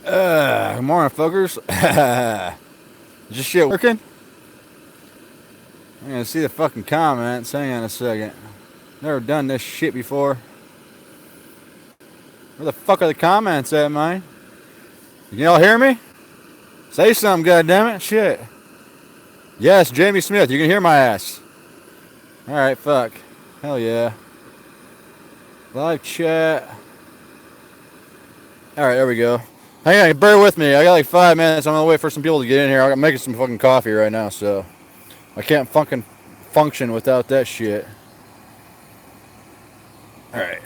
Good morning, fuckers. Is this shit working? I'm gonna see the fucking comments. Hang on a second. Never done this shit before. Where the fuck are the comments at, man? You all hear me? Say something, goddammit. Shit. Yes, Jamie Smith. You can hear my ass. Alright, fuck. Hell yeah. Live chat. Alright, there we go. Hang on, bear with me. I got like 5 minutes. I'm gonna wait for some people to get in here. I'm making some fucking coffee right now, so I can't fucking function without that shit. Alright.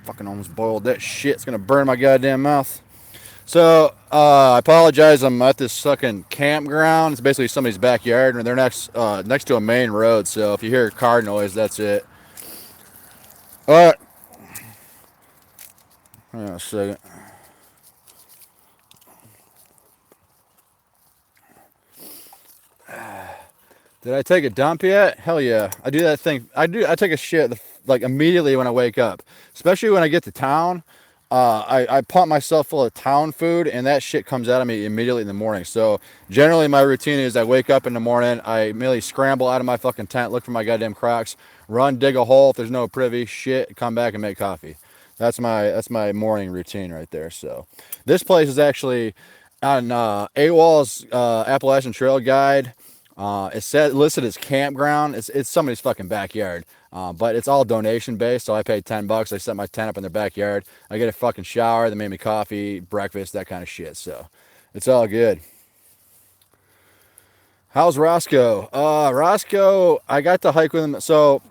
Fucking almost boiled that shit. It's gonna burn my goddamn mouth. So, I apologize. I'm at this fucking campground. It's basically somebody's backyard, and they're next to a main road. So if you hear car noise, that's it. Alright. Hang on a second. Did I take a dump yet? Hell yeah. I do that thing. I take a shit like immediately when I wake up. Especially when I get to town. I pump myself full of town food, and that shit comes out of me immediately in the morning. So generally my routine is I wake up in the morning, I immediately scramble out of my fucking tent, look for my goddamn Crocs, run, dig a hole if there's no privy, shit, come back and make coffee. That's my morning routine right there. So this place is actually on AWOL's Appalachian Trail Guide. It said listed as campground. It's somebody's fucking backyard. But it's all donation based, so I paid $10. I set my tent up in their backyard. I get a fucking shower. They made me coffee, breakfast, that kind of shit. So it's all good. How's Roscoe? Roscoe, I got to hike with him. So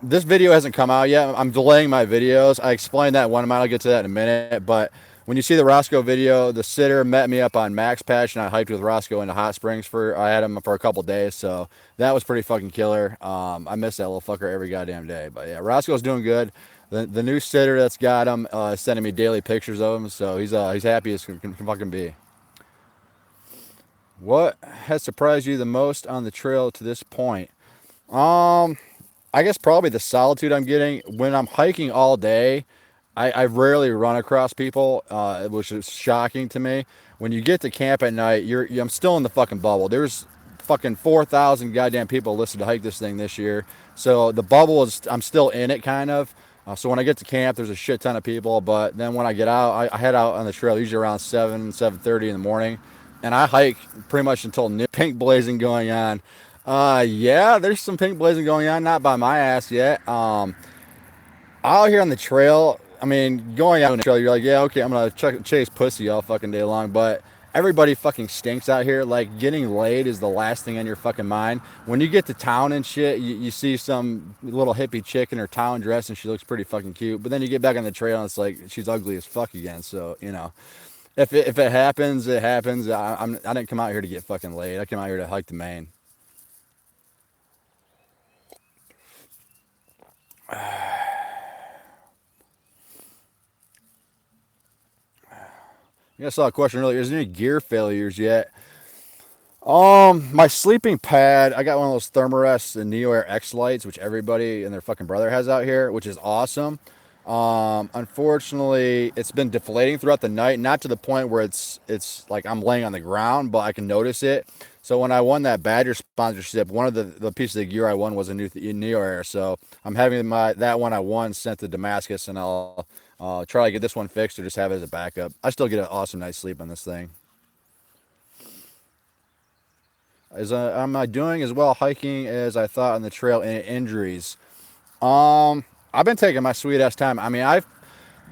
this video hasn't come out yet. I'm delaying my videos. I explained that one amount. I'll get to that in a minute. But when you see the Roscoe video, the sitter met me up on Max Patch, and I hiked with Roscoe into Hot Springs I had him for a couple days, so that was pretty fucking killer. I miss that little fucker every goddamn day. But yeah, Roscoe's doing good. The new sitter that's got him is sending me daily pictures of him, so he's happy as can fucking be. What has surprised you the most on the trail to this point? I guess probably the solitude I'm getting when I'm hiking all day. I rarely run across people, which is shocking to me. When you get to camp at night, I'm still in the fucking bubble. There's fucking 4,000 goddamn people listed to hike this thing this year. So the bubble is, I'm still in it kind of. So when I get to camp, there's a shit ton of people. But then when I get out, I head out on the trail usually around 7:30 in the morning. And I hike pretty much until noon. Pink blazing going on. Yeah, there's some pink blazing going on. Not by my ass yet. Out here on the trail, I mean, going out on the trail, you're like, yeah, okay, I'm gonna chase pussy all fucking day long, but everybody fucking stinks out here. Like, getting laid is the last thing on your fucking mind. When you get to town and shit, you see some little hippie chick in her town dress, and she looks pretty fucking cute, but then you get back on the trail, and it's like, she's ugly as fuck again, so, you know. If it happens, it happens. I didn't come out here to get fucking laid. I came out here to hike the Maine. I saw a question earlier. Is there any gear failures yet? My sleeping pad, I got one of those Thermarest and NeoAir X lights, which everybody and their fucking brother has out here, which is awesome. Unfortunately, it's been deflating throughout the night, not to the point where it's like I'm laying on the ground, but I can notice it. So when I won that Badger sponsorship, one of the pieces of gear I won was a new NeoAir. So I'm having that one I won sent to Damascus, and I'll try to get this one fixed or just have it as a backup. I still get an awesome night's sleep on this thing. Am I doing as well hiking as I thought on the trail? Any injuries? I've been taking my sweet ass time. I mean,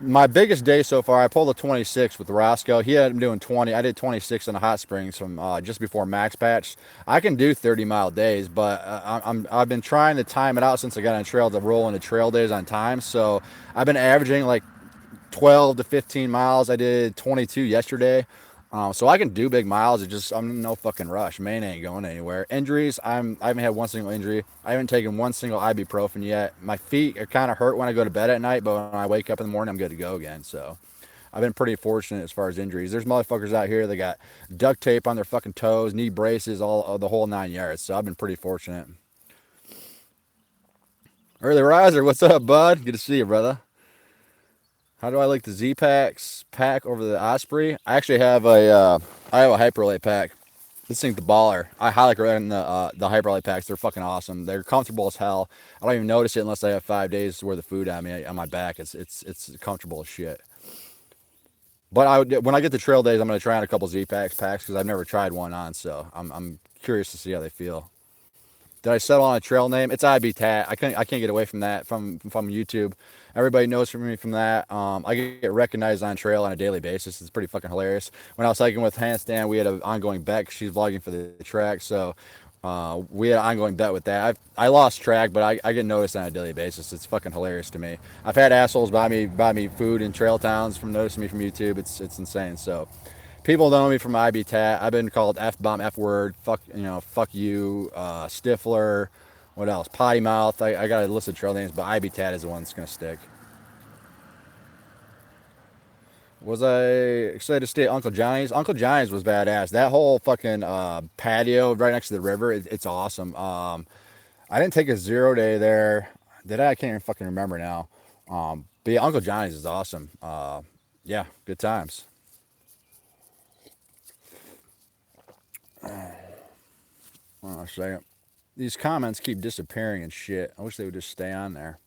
my biggest day so far, I pulled a 26 with Roscoe. He had him doing 20. I did 26 in the hot springs from just before Max Patch. I can do 30-mile days, but I've been trying to time it out since I got on trail to roll into trail days on time. So I've been averaging like 12 to 15 miles. I did 22 yesterday. So I can do big miles. I'm in no fucking rush. Maine ain't going anywhere. Injuries, I haven't had one single injury. I haven't taken one single ibuprofen yet. My feet are kind of hurt when I go to bed at night, but when I wake up in the morning, I'm good to go again. So I've been pretty fortunate as far as injuries. There's motherfuckers out here that got duct tape on their fucking toes, knee braces, all the whole 9 yards. So I've been pretty fortunate. Early riser, what's up, bud? Good to see you, brother. How do I like the Z packs pack over the Osprey? I actually have I have a Hyperlite pack. This thing's the baller. I highly recommend the Hyperlite packs. They're fucking awesome. They're comfortable as hell. I don't even notice it unless I have 5 days worth of food on me on my back. It's comfortable as shit. But when I get the trail days, I'm gonna try on a couple Z packs because I've never tried one on. So I'm curious to see how they feel. Did I settle on a trail name? It's Ib Tat. I can't get away from that from YouTube. Everybody knows from me from that. I get recognized on trail on a daily basis. It's pretty fucking hilarious. When I was hiking with Handstand, we had an ongoing bet. She's vlogging for the track, so we had an ongoing bet with that. I lost track, but I get noticed on a daily basis. It's fucking hilarious to me. I've had assholes buy me food in trail towns from noticing me from YouTube. It's insane. So people know me from Ib Tat. I've been called F bomb, F word, fuck you, Stifler, what else? Potty mouth. I got a list of trail names, but Ib Tat is the one that's gonna stick. Was I excited to stay at Uncle Johnny's? Uncle Johnny's was badass. That whole fucking patio right next to the river, it's awesome. I didn't take a 0 day there. Did I? I can't even fucking remember now. But yeah, Uncle Johnny's is awesome. Yeah, good times. Hold on a second. These comments keep disappearing and shit. I wish they would just stay on there.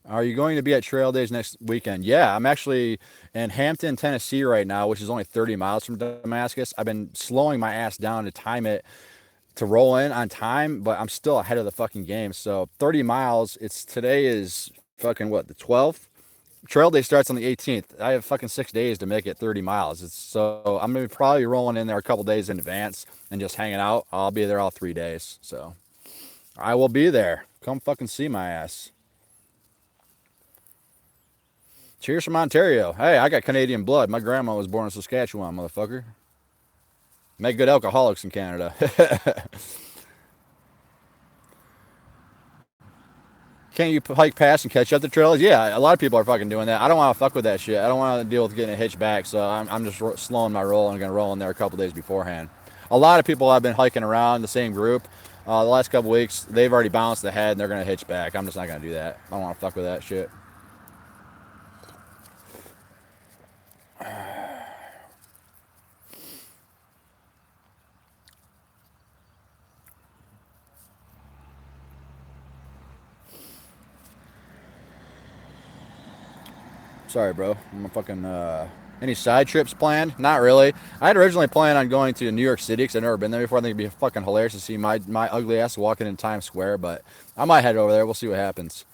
Are you going to be at Trail Days next weekend? Yeah, I'm actually in Hampton, Tennessee right now, which is only 30 miles from Damascus. I've been slowing my ass down to time it to roll in on time, but I'm still ahead of the fucking game. So 30 miles. Today is fucking what, the 12th? Trail Day starts on the 18th. I have fucking 6 days to make it 30 miles. So I'm gonna be probably rolling in there a couple days in advance and just hanging out. I'll be there all 3 days. So I will be there. Come fucking see my ass. Cheers from Ontario. Hey, I got Canadian blood. My grandma was born in Saskatchewan, motherfucker. Make good alcoholics in Canada. Can't you hike past and catch up the trails? Yeah, a lot of people are fucking doing that. I don't want to fuck with that shit. I don't want to deal with getting a hitch back, so I'm just slowing my roll and going to roll in there a couple days beforehand. A lot of people have been hiking around the same group the last couple weeks. They've already bounced ahead and they're going to hitch back. I'm just not going to do that. I don't want to fuck with that shit. Sorry, bro. I'm fucking. Any side trips planned? Not really. I had originally planned on going to New York City because I've never been there before. I think it'd be fucking hilarious to see my ugly ass walking in Times Square, but I might head over there. We'll see what happens.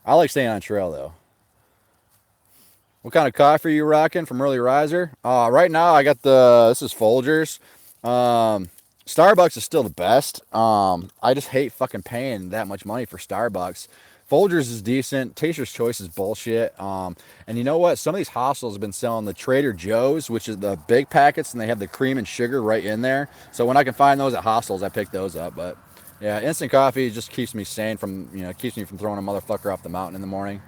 I like staying on trail though. What kind of coffee are you rocking from Early Riser? Right now I got this is Folgers. Starbucks is still the best. I just hate fucking paying that much money for Starbucks. Folgers is decent. Taster's Choice is bullshit. And you know what? Some of these hostels have been selling the Trader Joe's, which is the big packets, and they have the cream and sugar right in there. So when I can find those at hostels, I pick those up. But yeah, instant coffee just keeps me sane keeps me from throwing a motherfucker off the mountain in the morning.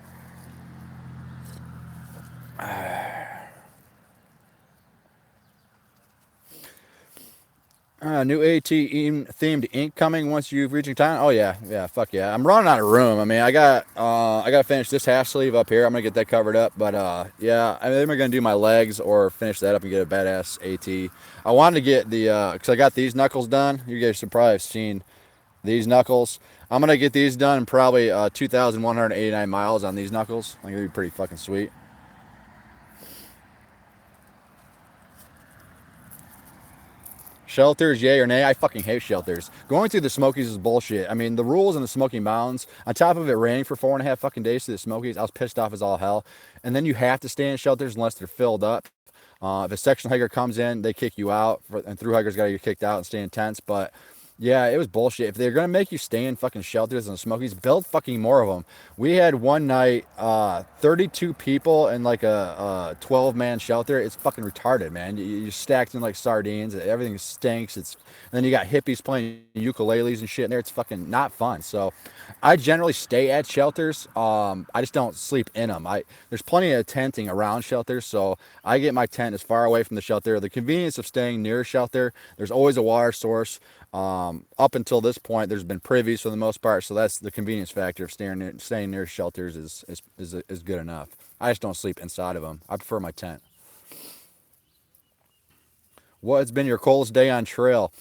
New AT themed ink coming once you've reached time. Oh yeah, fuck yeah. I'm running out of room. I mean, I got to finish this half sleeve up here. I'm gonna get that covered up. But yeah, I'm either gonna do my legs or finish that up and get a badass AT. I wanted to get the because I got these knuckles done. You guys should probably have seen these knuckles. I'm gonna get these done in probably 2,189 miles on these knuckles. I think it'd be pretty fucking sweet. Shelters, yay or nay? I fucking hate shelters. Going through the Smokies is bullshit. I mean, the rules in the Smoky Mountains, on top of it raining for 4.5 fucking days to the Smokies, I was pissed off as all hell. And then you have to stay in shelters unless they're filled up. If a section hiker comes in, they kick you out, and Thru-Hikers got to get kicked out and stay in tents. But yeah, it was bullshit. If they're gonna make you stay in fucking shelters in the Smokies, build fucking more of them. We had one night, 32 people in like a 12-man shelter. It's fucking retarded, man. You're stacked in like sardines. Everything stinks. And then you got hippies playing ukuleles and shit in there. It's fucking not fun. So I generally stay at shelters. I just don't sleep in them. There's plenty of tenting around shelters, so I get my tent as far away from the shelter. The convenience of staying near a shelter, there's always a water source. Up until this point, there's been privies for the most part, so that's the convenience factor of staying near shelters is good enough. I just don't sleep inside of them. I prefer my tent. What's been your coldest day on trail?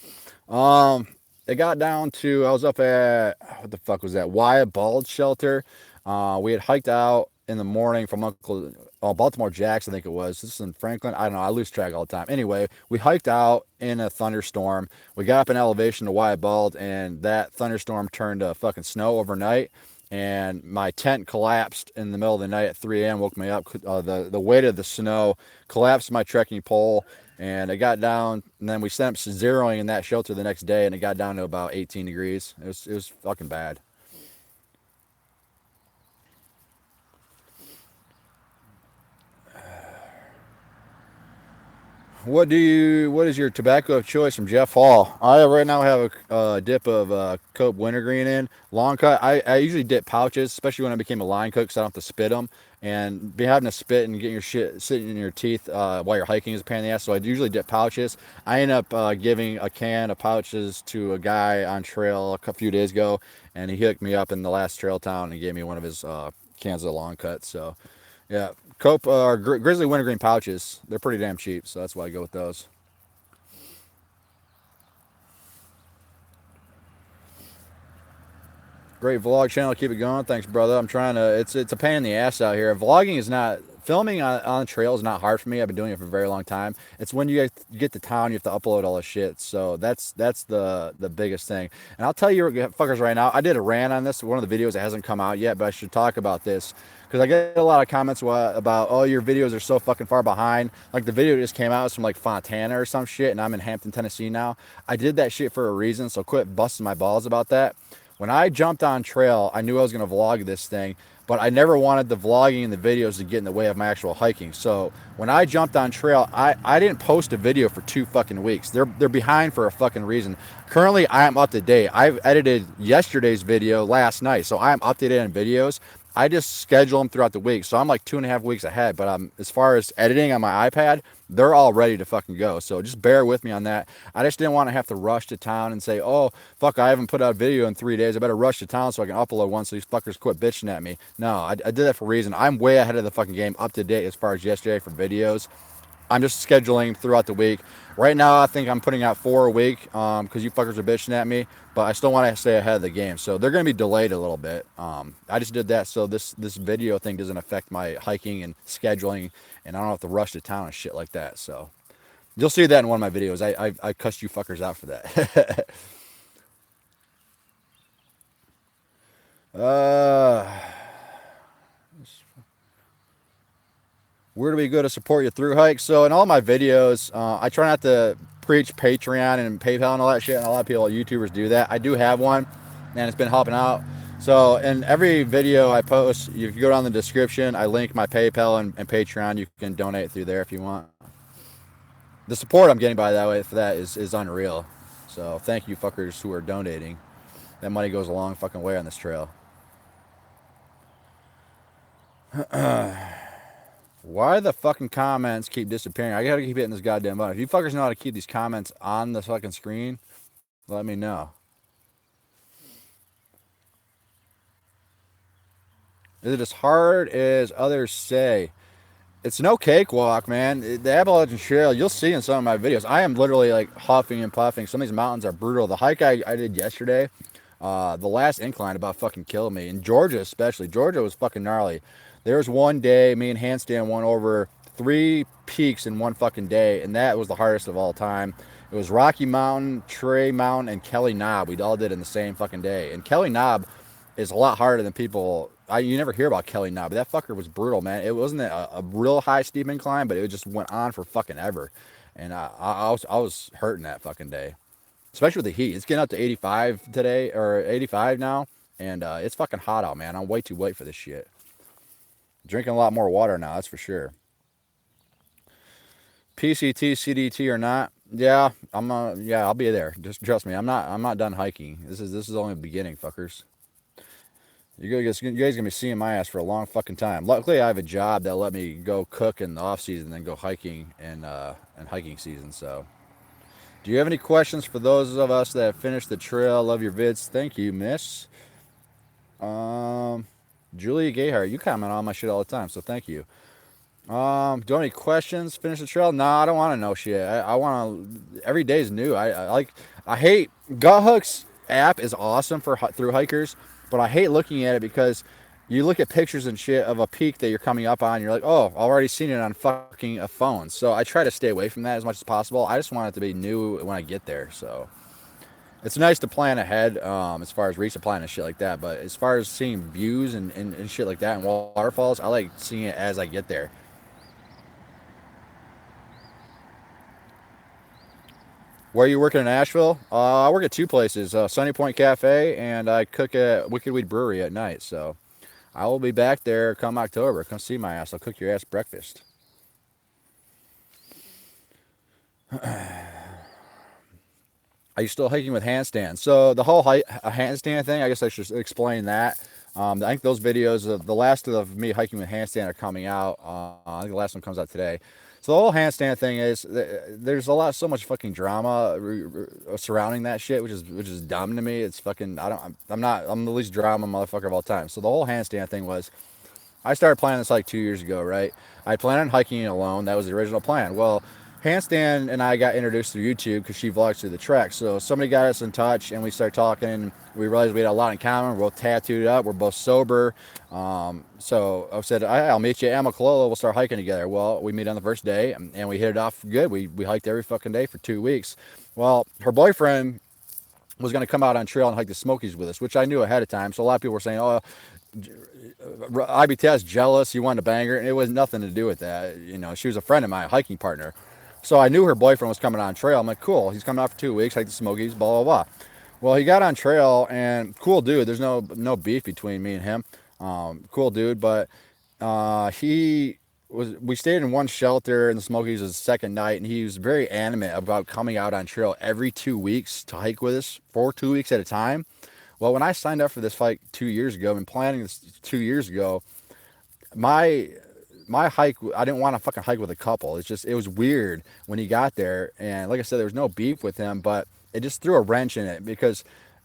Um, it got down to I was up at what the fuck was that? Wyatt Bald Shelter. We had hiked out in the morning from Uncle Baltimore Jack's, I think it was. This is in Franklin. I don't know. I lose track all the time. Anyway, we hiked out in a thunderstorm. We got up in elevation to Wyatt Bald, and that thunderstorm turned to fucking snow overnight. And my tent collapsed in the middle of the night at 3 a.m. Woke me up. The weight of the snow collapsed my trekking pole, and it got down. And then we sent up zeroing in that shelter the next day, and it got down to about 18 degrees. It was fucking bad. What is your tobacco of choice from Jeff Hall? I right now have a dip of Cope Wintergreen in long cut. I usually dip pouches, especially when I became a line cook, so I don't have to spit them. And be having to spit and getting your shit sitting in your teeth while you're hiking is a pain in the ass. So I usually dip pouches. I end up giving a can of pouches to a guy on trail a few days ago, and he hooked me up in the last trail town and gave me one of his cans of long cut. So yeah, Cope or Grizzly Wintergreen pouches. They're pretty damn cheap, so that's why I go with those. Great vlog channel. Keep it going. Thanks, brother. I'm trying to. It's a pain in the ass out here. Vlogging is not. Filming on trail is not hard for me. I've been doing it for a very long time. It's when you get to town, you have to upload all the shit. So that's the biggest thing. And I'll tell you, fuckers, right now. I did a rant on this. One of the videos that hasn't come out yet, but I should talk about this because I get a lot of comments about, oh, your videos are so fucking far behind. Like the video just came out, it's from like Fontana or some shit, and I'm in Hampton, Tennessee now. I did that shit for a reason, so quit busting my balls about that. When I jumped on trail, I knew I was going to vlog this thing, but I never wanted the vlogging and the videos to get in the way of my actual hiking. So when I jumped on trail, I didn't post a video for 2 fucking weeks. They're behind for a fucking reason. Currently, I am up to date. I've edited yesterday's video last night, so I am up to date on videos. I just schedule them throughout the week, so I'm like 2.5 weeks ahead. But as far as editing on my iPad, they're all ready to fucking go. So just bear with me on that. I just didn't want to have to rush to town and say, oh, fuck, I haven't put out a video in 3 days. I better rush to town so I can upload one so these fuckers quit bitching at me. No, I did that for a reason. I'm way ahead of the fucking game, up to date as far as yesterday for videos. I'm just scheduling throughout the week. Right now, I think I'm putting out 4 a week because you fuckers are bitching at me, but I still want to stay ahead of the game. So they're going to be delayed a little bit. I just did that so this video thing doesn't affect my hiking and scheduling, and I don't have to rush to town and shit like that. So you'll see that in one of my videos. I cussed you fuckers out for that. uh, where do we go to support your Thru-Hike? So in all my videos, I try not to preach Patreon and PayPal and all that shit. And a lot of people, YouTubers, do that. I do have one, and it's been helping out. So in every video I post, if you go down the description, I link my PayPal and Patreon. You can donate through there if you want. The support I'm getting by that way for that is unreal. So thank you fuckers who are donating. That money goes a long fucking way on this trail. Why the fucking comments keep disappearing? I gotta keep hitting this goddamn button. If you fuckers know how to keep these comments on the fucking screen, let me know. Is it as hard as others say? It's no cakewalk, man. The Appalachian Trail, you'll see in some of my videos, I am literally like huffing and puffing. Some of these mountains are brutal. The hike I did yesterday, the last incline about fucking killed me. In Georgia especially. Georgia was fucking gnarly. There was one day, me and Handstand went over 3 peaks in one fucking day, and that was the hardest of all time. It was Rocky Mountain, Trey Mountain, and Kelly Knob. We all did in the same fucking day. And Kelly Knob is a lot harder than people. You never hear about Kelly Knob, but that fucker was brutal, man. It wasn't a real high steep incline, but it just went on for fucking ever. And I was hurting that fucking day, especially with the heat. It's getting up to 85 today, or 85 now, and it's fucking hot out, man. I'm way too late for this shit. Drinking a lot more water now, that's for sure. PCT, CDT or not? Yeah, yeah, I'll be there. Just trust me. I'm not done hiking. This is only the beginning, fuckers. You guys gonna be seeing my ass for a long fucking time. Luckily, I have a job that let me go cook in the off season, and then go hiking in hiking season. So Do you have any questions for those of us that have finished the trail? Love your vids. Thank you, miss. Um, Julia Gayhart, you comment on my shit all the time, so thank you. Do you have any questions? Finish the trail? No, I don't want to know shit. I want to. Every day's new. I like. I hate Gut Hook's app is awesome for through hikers, but I hate looking at it because you look at pictures and shit of a peak that you're coming up on. And you're like, oh, I've already seen it on fucking a phone. So I try to stay away from that as much as possible. I just want it to be new when I get there. So it's nice to plan ahead as far as resupplying and shit like that. But as far as seeing views and shit like that and waterfalls, I like seeing it as I get there. Where are you working in Nashville? I work at two places, Sunny Point Cafe, and I cook at Wicked Weed Brewery at night. So I will be back there come October. Come see my ass. I'll cook your ass breakfast. Are you still hiking with handstands? So the whole handstand thing, I guess I should explain that. I think those videos of the last of me hiking with handstand are coming out. I think the last one comes out today. So the whole handstand thing is there's so much fucking drama surrounding that shit, which is dumb to me. It's fucking I'm the least drama motherfucker of all time. So the whole handstand thing was I started planning this like 2 years ago, right? I planned on hiking alone. That was the original plan. Well, Handstand and I got introduced through YouTube because she vlogs through the trek. So somebody got us in touch and we started talking. We realized we had a lot in common. We're both tattooed up. We're both sober. So I said, I'll meet you at Amakololo. We'll start hiking together. Well, we meet on the first day and we hit it off good. We hiked every fucking day for 2 weeks. Well, her boyfriend was going to come out on trail and hike the Smokies with us, which I knew ahead of time. So a lot of people were saying, oh, Ib Tat's jealous. You wanted to bang her. And it was nothing to do with that. You know, she was a friend of mine, a hiking partner. So I knew her boyfriend was coming on trail. I'm like, cool. He's coming out for 2 weeks, hike the Smokies, blah, blah, blah. Well, he got on trail and cool dude. There's no beef between me and him. Cool dude, but he was. We stayed in one shelter in the Smokies the second night, and he was very animate about coming out on trail every 2 weeks to hike with us for 2 weeks at a time. Well, when I signed up for this fight 2 years ago and planning this 2 years ago, my my hike, I didn't want to fucking hike with a couple. It was weird when he got there, and like I said, there was no beef with him, but it just threw a wrench in it because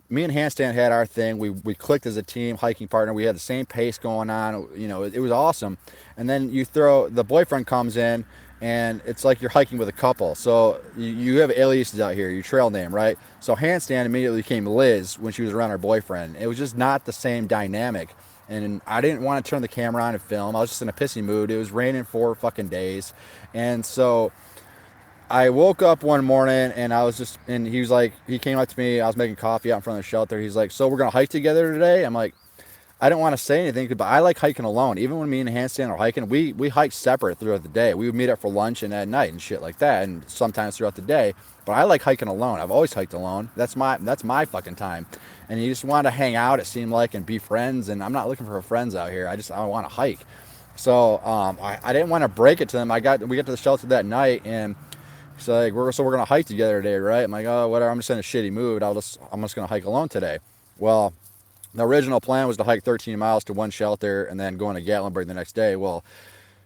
me and Handstand had our thing. We clicked as a team, hiking partner. We had the same pace going on. You know, it was awesome. And then the boyfriend comes in, and it's like you're hiking with a couple. So you have aliases out here, your trail name, right? So Handstand immediately became Liz when she was around her boyfriend. It was just not the same dynamic. And I didn't want to turn the camera on and film. I was just in a pissy mood. It was raining 4 fucking days. And so I woke up one morning and and he was like, he came up to me. I was making coffee out in front of the shelter. He's like, so we're going to hike together today? I'm like, I didn't want to say anything, but I like hiking alone. Even when me and Handstand are hiking, we hike separate throughout the day. We would meet up for lunch and at night and shit like that, and sometimes throughout the day. But I like hiking alone. I've always hiked alone. That's my fucking time. And you just want to hang out, it seemed like, and be friends. And I'm not looking for friends out here. I want to hike. So I didn't want to break it to them. We got to the shelter that night, and so like we're gonna hike together today, right? I'm like, oh, whatever. I'm just in a shitty mood. I'm just gonna hike alone today. Well, the original plan was to hike 13 miles to one shelter and then go into Gatlinburg the next day. Well,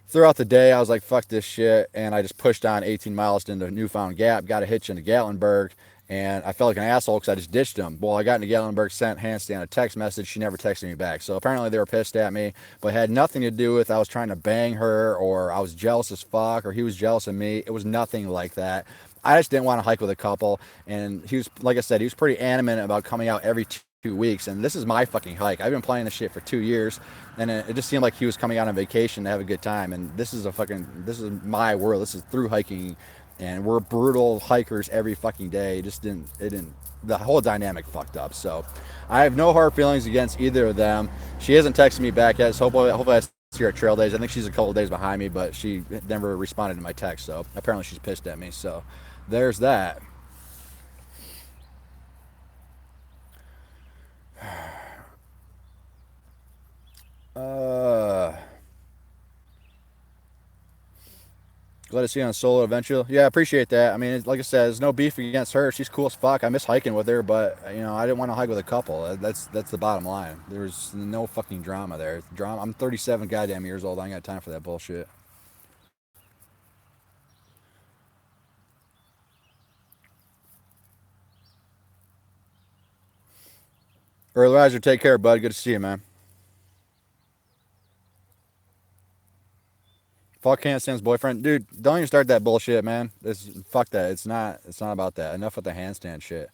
throughout the day, I was like, fuck this shit. And I just pushed on 18 miles into Newfound Gap, got a hitch into Gatlinburg. And I felt like an asshole because I just ditched them. Well, I got into Gatlinburg, sent Handstand a text message. She never texted me back. So apparently they were pissed at me, but it had nothing to do with I was trying to bang her or I was jealous as fuck or he was jealous of me. It was nothing like that. I just didn't want to hike with a couple. And he was, like I said, he was pretty adamant about coming out every 2 weeks. And this is my fucking hike. I've been planning this shit for 2 years. And it just seemed like he was coming out on vacation to have a good time. And this is my world. This is through hiking. And we're brutal hikers every fucking day. The whole dynamic fucked up. So I have no hard feelings against either of them. She hasn't texted me back yet. So hopefully I see her at trail days. I think she's a couple days behind me, but she never responded to my text. So apparently she's pissed at me. So there's that. Uh, Glad to see you on a solo adventure. Yeah, I appreciate that. I mean, like I said, there's no beef against her. She's cool as fuck. I miss hiking with her, but I didn't want to hike with a couple. That's the bottom line. There's no fucking drama there. Drama. I'm 37 goddamn years old. I ain't got time for that bullshit. Early riser, take care, bud. Good to see you, man. Fuck handstands, boyfriend. Dude, don't even start that bullshit, man. Fuck that. It's not about that. Enough with the handstand shit.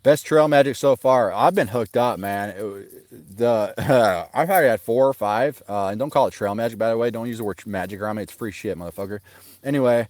Best trail magic so far. I've been hooked up, man. I've probably had 4 or 5. And don't call it trail magic, by the way. Don't use the word magic around me. It's free shit, motherfucker. Anyway,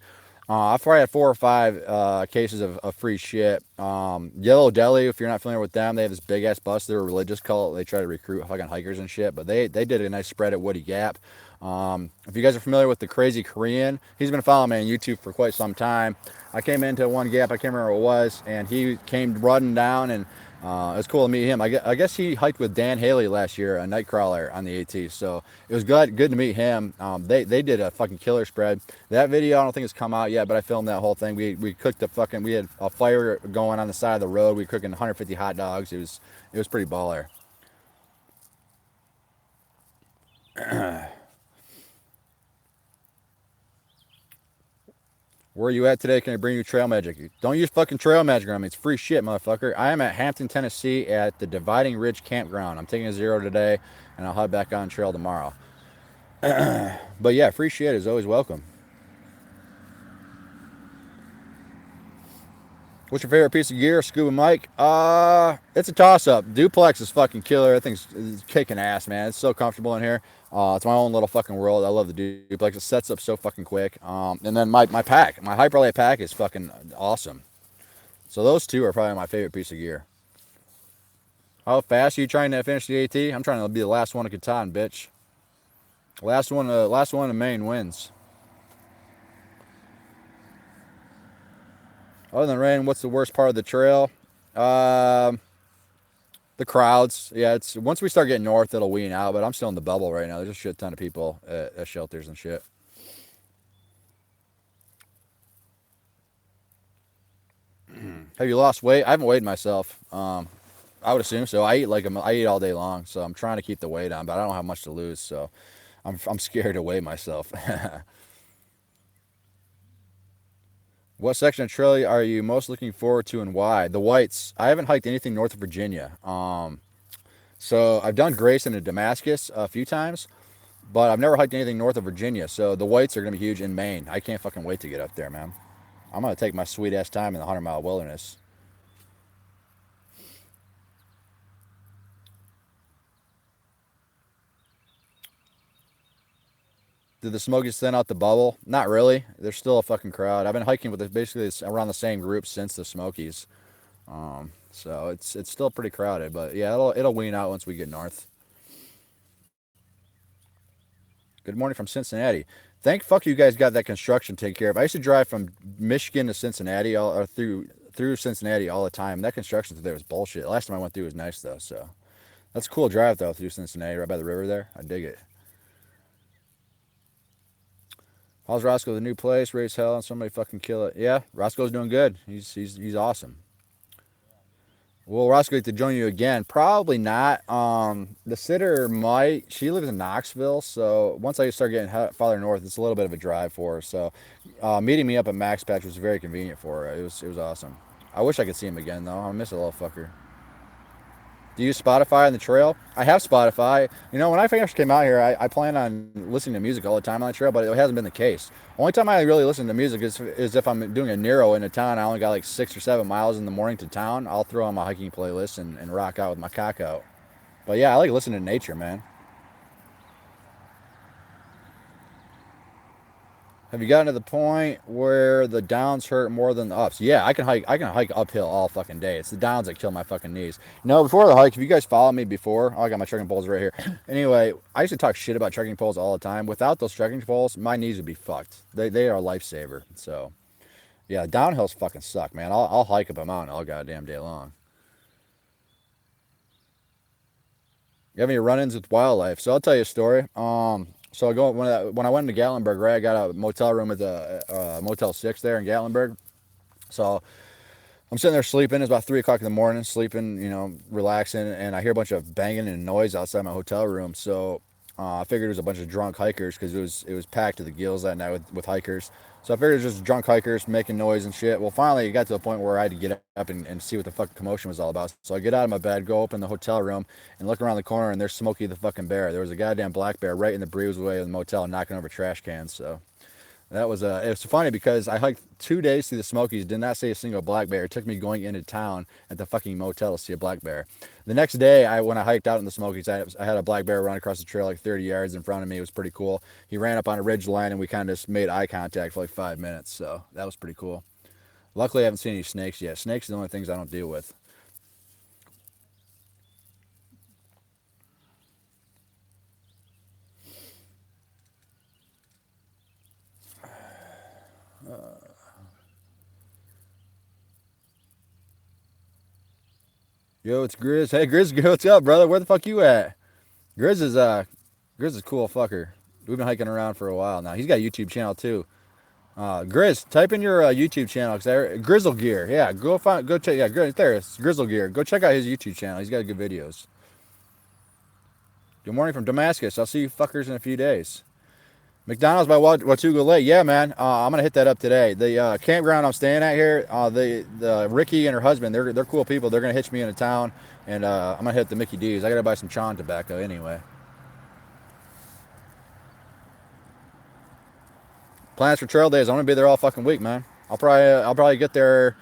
I've probably had 4 or 5 cases of free shit. Yellow Deli, if you're not familiar with them, they have this big ass bus. They're a religious cult. They try to recruit fucking hikers and shit. But they did a nice spread at Woody Gap. If you guys are familiar with the Crazy Korean, he's been following me on YouTube for quite some time. I came into one gap, I can't remember what it was, and he came running down, and it was cool to meet him. I guess he hiked with Dan Haley last year, a nightcrawler on the AT, so it was good to meet him. They did a fucking killer spread. That video I don't think it's come out yet, but I filmed that whole thing. We cooked we had a fire going on the side of the road. We were cooking 150 hot dogs. It was pretty baller. Where are you at today? Can I bring you trail magic? Don't use fucking trail magic on me. It's free shit, motherfucker. I am at Hampton, Tennessee at the Dividing Ridge Campground. I'm taking a 0 today, and I'll head back on trail tomorrow. But yeah, free shit is always welcome. What's your favorite piece of gear, Scuba Mike? It's a toss-up. Duplex is fucking killer. I think it's kicking ass, man. It's so comfortable in here. It's my own little fucking world. I love the duplex. It sets up so fucking quick. And then my pack, my Hyperlay pack is fucking awesome. So those two are probably my favorite piece of gear. How fast are you trying to finish the AT? I'm trying to be the last one to Catan, bitch. Last one to Maine wins. Other than rain, what's the worst part of the trail? The crowds. Yeah, it's once we start getting north, it'll wean out. But I'm still in the bubble right now. There's a shit ton of people at shelters and shit. Have you lost weight? I haven't weighed myself. I would assume so. I eat all day long, so I'm trying to keep the weight on, but I don't have much to lose, so I'm scared to weigh myself. What section of trail are you most looking forward to and why? The Whites. I haven't hiked anything north of Virginia. So I've done Grayson and Damascus a few times, but I've never hiked anything north of Virginia. So the Whites are gonna be huge in Maine. I can't fucking wait to get up there, man. I'm gonna take my sweet ass time in the 100-mile wilderness. Did the Smokies thin out the bubble? Not really. There's still a fucking crowd. I've been hiking with basically around the same group since the Smokies. So it's still pretty crowded, but yeah, it'll wean out once we get north. Good morning from Cincinnati. Thank fuck you guys got that construction taken care of. I used to drive from Michigan to Cincinnati or through Cincinnati all the time. That construction through there was bullshit. Last time I went through was nice though, so that's a cool drive though through Cincinnati, right by the river there. I dig it. How's Roscoe the new place? Raise hell and somebody fucking kill it. Yeah, Roscoe's doing good. He's awesome. Will Roscoe get to join you again? Probably not. The sitter might. She lives in Knoxville, so once I start getting farther north, it's a little bit of a drive for her. So, meeting me up at Max Patch was very convenient for her. It was awesome. I wish I could see him again though. I miss a little fucker. Do you use Spotify on the trail? I have Spotify. You know, when I first came out here, I plan on listening to music all the time on the trail, but it hasn't been the case. Only time I really listen to music is if I'm doing a Nero in a town. I only got like 6 or 7 miles in the morning to town. I'll throw on my hiking playlist and rock out with my cock out. But yeah, I like listening to nature, man. Have you gotten to the point where the downs hurt more than the ups? Yeah, I can hike uphill all fucking day. It's the downs that kill my fucking knees. No, before the hike, if you guys followed me before, oh, I got my trekking poles right here. Anyway, I used to talk shit about trekking poles all the time. Without those trekking poles, my knees would be fucked. They are a lifesaver. So yeah, downhills fucking suck, man. I'll hike up a mountain all goddamn day long. You have any run-ins with wildlife? So I'll tell you a story. So I go when I went to Gatlinburg, right? I got a motel room at the Motel 6 there in Gatlinburg. So I'm sitting there sleeping. It's about 3 o'clock in the morning, sleeping, relaxing, and I hear a bunch of banging and noise outside my hotel room. So I figured it was a bunch of drunk hikers because it was packed to the gills that night with hikers. So I figured it was just drunk hikers making noise and shit. Well, finally, it got to the point where I had to get up and see what the fucking commotion was all about. So I get out of my bed, go open the hotel room, and look around the corner, and there's Smokey the fucking bear. There was a goddamn black bear right in the breezeway of the motel knocking over trash cans. So that was it was funny because I hiked 2 days through the Smokies, did not see a single black bear. It took me going into town at the fucking motel to see a black bear. The next day, when I hiked out in the Smokies, I had a black bear run across the trail like 30 yards in front of me. It was pretty cool. He ran up on a ridge line and we kind of just made eye contact for like 5 minutes. So that was pretty cool. Luckily, I haven't seen any snakes yet. Snakes are the only things I don't deal with. Yo, it's Grizz. Hey, Grizz, what's up, brother? Where the fuck you at? Grizz is Grizz is a cool fucker. We've been hiking around for a while now. He's got a YouTube channel too. Grizz, type in your YouTube channel, Grizzle Gear. Yeah, go check. Yeah, there it's Grizzle Gear. Go check out his YouTube channel. He's got good videos. Good morning from Damascus. I'll see you fuckers in a few days. McDonald's by Watuga Lake. Yeah, man. I'm gonna hit that up today. The campground I'm staying at here. The Ricky and her husband. They're cool people. They're gonna hitch me into town, and I'm gonna hit the Mickey D's. I gotta buy some Chon tobacco anyway. Plans for trail days. I'm gonna be there all fucking week, man. I'll probably get there.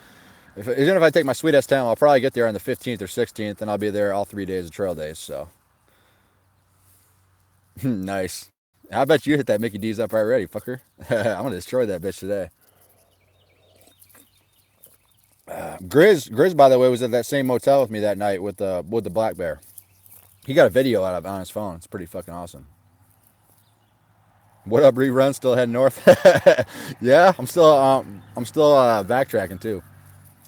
Even if I take my sweet ass time, I'll probably get there on the 15th or 16th, and I'll be there all 3 days of trail days. So nice. I bet you hit that Mickey D's up already, fucker. I'm gonna destroy that bitch today. Grizz, by the way, was at that same motel with me that night with the black bear. He got a video out of it on his phone. It's pretty fucking awesome. What up, rerun? Still heading north? Yeah, I'm still backtracking too.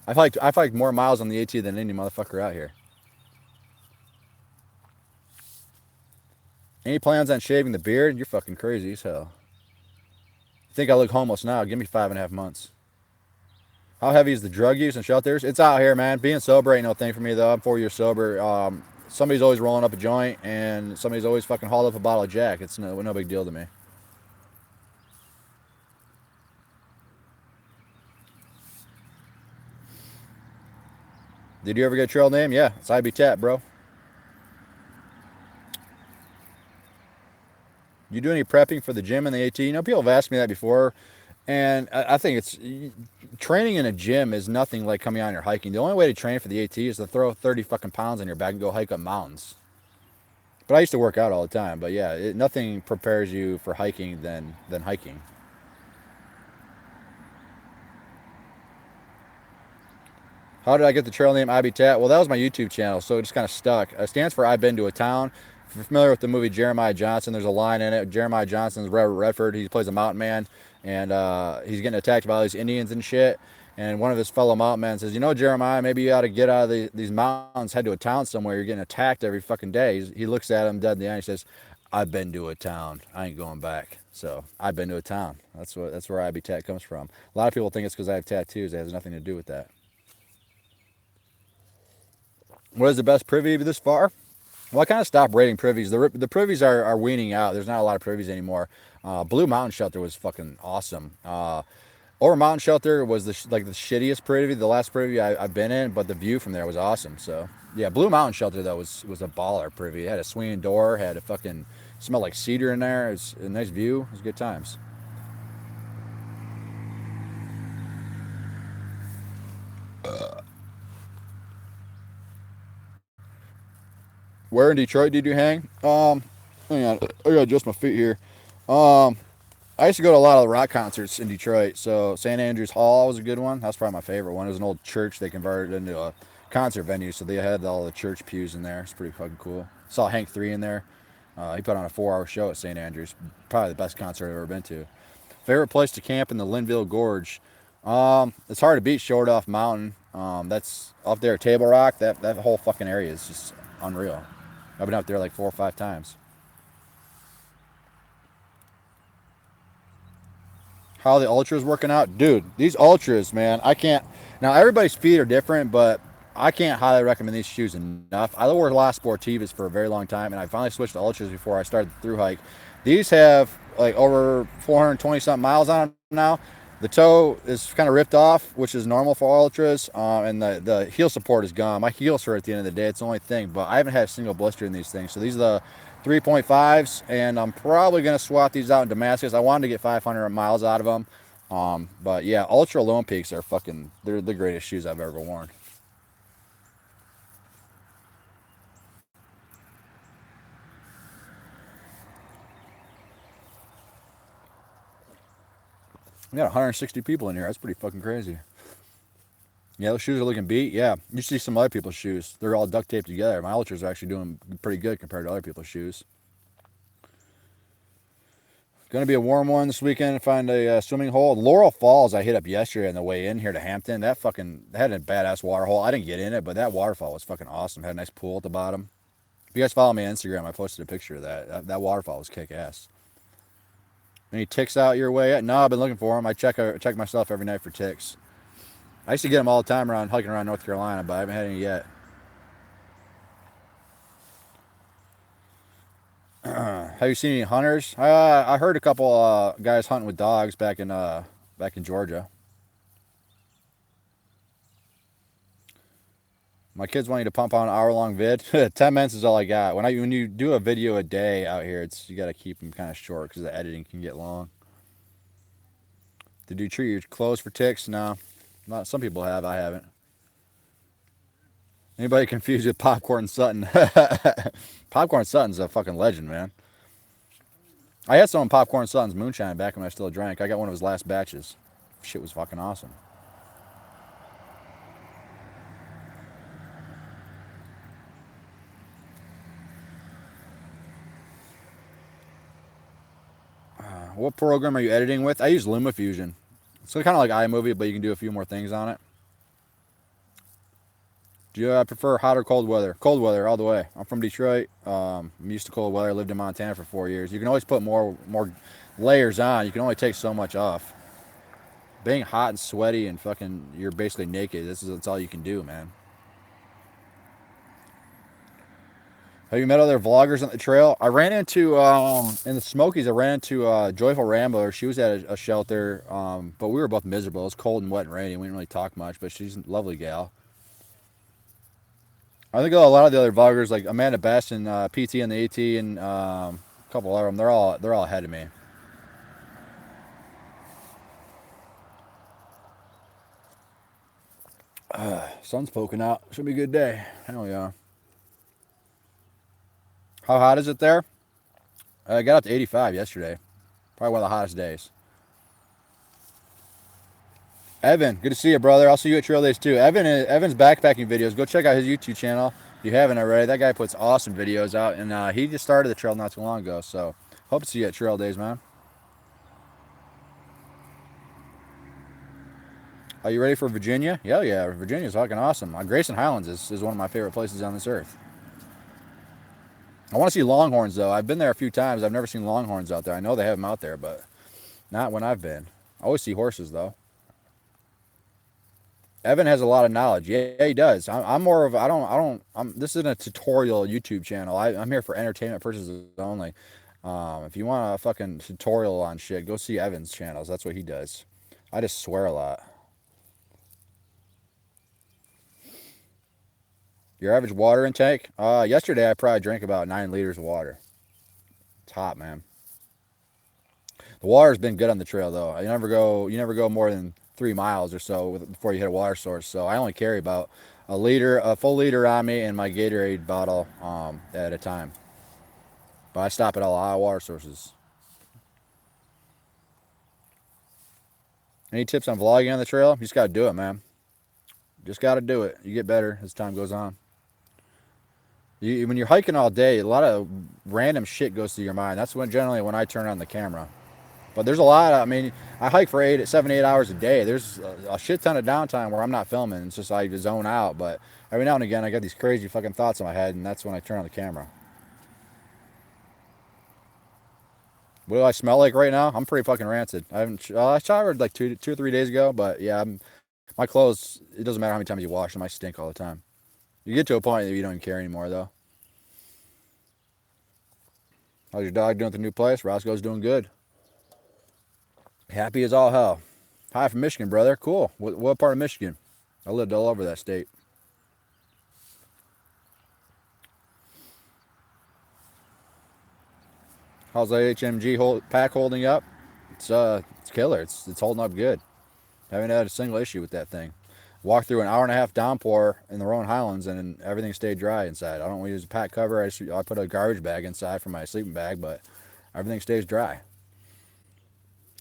I've hiked more miles on the AT than any motherfucker out here. Any plans on shaving the beard? You're fucking crazy as hell. You think I look homeless now? Give me 5.5 months. How heavy is the drug use in shelters? It's out here, man. Being sober ain't no thing for me though. I'm 4 years sober. Somebody's always rolling up a joint, and somebody's always fucking hauled up a bottle of Jack. It's no big deal to me. Did you ever get a trail name? Yeah, it's Ib Tat, bro. You do any prepping for the gym and the AT? People have asked me that before, and I think it's training in a gym is nothing like coming out and you're hiking. The only way to train for the AT is to throw 30 fucking pounds on your back and go hike up mountains. But I used to work out all the time. But yeah, nothing prepares you for hiking than hiking. How did I get the trail name Ib Tat? Well, that was my YouTube channel, so it just kind of stuck. It stands for I've been to a town. If you're familiar with the movie Jeremiah Johnson, there's a line in it. Jeremiah Johnson's Robert Redford. He plays a mountain man, and he's getting attacked by all these Indians and shit. And one of his fellow mountain men says, Jeremiah, maybe you ought to get out of these mountains, head to a town somewhere. You're getting attacked every fucking day. He looks at him dead in the eye and he says, I've been to a town. I ain't going back. So I've been to a town. That's where Ib Tat comes from. A lot of people think it's because I have tattoos. It has nothing to do with that. What is the best privy this far? Well, I kind of stopped rating privies. The privies are weaning out. There's not a lot of privies anymore. Blue Mountain Shelter was fucking awesome. Over Mountain Shelter was the shittiest privy, the last privy I've been in, but the view from there was awesome. So yeah, Blue Mountain Shelter though was a baller privy. It had a swinging door, had a fucking smelled like cedar in there. It was a nice view. It was good times. Where in Detroit did you hang? Hang on, I gotta adjust my feet here. Um, I used to go to a lot of the rock concerts in Detroit. So St. Andrews Hall was a good one. That's probably my favorite one. It was an old church they converted into a concert venue, so they had all the church pews in there. It's pretty fucking cool. Saw Hank 3 in there. He put on a 4-hour show at St. Andrews. Probably the best concert I've ever been to. Favorite place to camp in the Linville Gorge. It's hard to beat Short Off Mountain. That's up there at Table Rock. That whole fucking area is just unreal. I've been up there like 4 or 5 times. How are the ultras working out? Dude, these ultras, man, I can't. Now, everybody's feet are different, but I can't highly recommend these shoes enough. I wore Las Sportivas for a very long time, and I finally switched to Ultras before I started the Thru-Hike. These have like over 420 something miles on them now. The toe is kind of ripped off, which is normal for Ultras, and the heel support is gone. My heels hurt at the end of the day. It's the only thing, but I haven't had a single blister in these things. So these are the 3.5s, and I'm probably going to swap these out in Damascus. I wanted to get 500 miles out of them. But yeah, Ultra Lone Peaks are fucking, they're the greatest shoes I've ever worn. We got 160 people in here. That's pretty fucking crazy. Yeah, those shoes are looking beat. Yeah, you see some other people's shoes. They're all duct taped together. My Ultras are actually doing pretty good compared to other people's shoes. Going to be a warm one this weekend. Find a swimming hole. Laurel Falls I hit up yesterday on the way in here to Hampton. That fucking had a badass water hole. I didn't get in it, but that waterfall was fucking awesome. Had a nice pool at the bottom. If you guys follow me on Instagram, I posted a picture of that. That waterfall was kick ass. Any ticks out your way yet? No, I've been looking for them. I check myself every night for ticks. I used to get them all the time around hiking around North Carolina, but I haven't had any yet. Have you seen any hunters? I heard a couple guys hunting with dogs back in Georgia. My kids want you to pump on an hour-long vid. 10 minutes is all I got. When you do a video a day out here, you got to keep them kind of short because the editing can get long. Did you treat your clothes for ticks? No, not. Some people have. I haven't. Anybody confused with Popcorn Sutton? Popcorn Sutton's a fucking legend, man. I had some of Popcorn Sutton's moonshine back when I still drank. I got one of his last batches. Shit was fucking awesome. What program are you editing with? I use LumaFusion. It's kind of like iMovie, but you can do a few more things on it. Do you prefer hot or cold weather? Cold weather all the way. I'm from Detroit. I'm used to cold weather. I lived in Montana for 4 years. You can always put more layers on. You can only take so much off. Being hot and sweaty and fucking, you're basically naked. That's all you can do, man. Have you met other vloggers on the trail? I ran into in the Smokies. I ran into Joyful Rambler. She was at a shelter, but we were both miserable. It was cold and wet and rainy. We didn't really talk much, but she's a lovely gal. I think a lot of the other vloggers, like Amanda Best and PT and the AT and a couple of them, they're all ahead of me. Sun's poking out. Should be a good day. Hell yeah. How hot is it there? I got up to 85 yesterday. Probably one of the hottest days. Evan, good to see you, brother. I'll see you at Trail Days too. Evan's backpacking videos. Go check out his YouTube channel if you haven't already. That guy puts awesome videos out, and he just started the trail not too long ago. So hope to see you at Trail Days, man. Are you ready for Virginia? Hell yeah, Virginia's fucking awesome. Grayson Highlands is one of my favorite places on this earth. I want to see longhorns though. I've been there a few times. I've never seen longhorns out there. I know they have them out there, but not when I've been. I always see horses though. Evan has a lot of knowledge. Yeah, he does. I'm more of this isn't a tutorial YouTube channel. I'm here for entertainment purposes only. If you want a fucking tutorial on shit, go see Evan's channels. That's what he does. I just swear a lot. Your average water intake? Yesterday I probably drank about 9 liters of water. It's hot, man. The water's been good on the trail though. You never go more than 3 miles or so before you hit a water source. So I only carry about a full liter on me and my Gatorade bottle at a time. But I stop at a lot of water sources. Any tips on vlogging on the trail? You just gotta do it, man. Just gotta do it. You get better as time goes on. When you're hiking all day, a lot of random shit goes through your mind. That's generally when I turn on the camera. But there's a lot of, I hike for 7, 8 hours a day. There's a shit ton of downtime where I'm not filming. It's just I zone out. But every now and again, I got these crazy fucking thoughts in my head, and that's when I turn on the camera. What do I smell like right now? I'm pretty fucking rancid. I showered like two or 3 days ago, but yeah, my clothes, it doesn't matter how many times you wash them, I stink all the time. You get to a point that you don't even care anymore, though. How's your dog doing at the new place? Roscoe's doing good. Happy as all hell. Hi from Michigan, brother. Cool. What part of Michigan? I lived all over that state. How's the HMG pack holding up? It's killer. It's holding up good. Haven't had a single issue with that thing. Walked through an hour and a half downpour in the Rowan Highlands, and everything stayed dry inside. I don't use a pack cover. I put a garbage bag inside for my sleeping bag, but everything stays dry.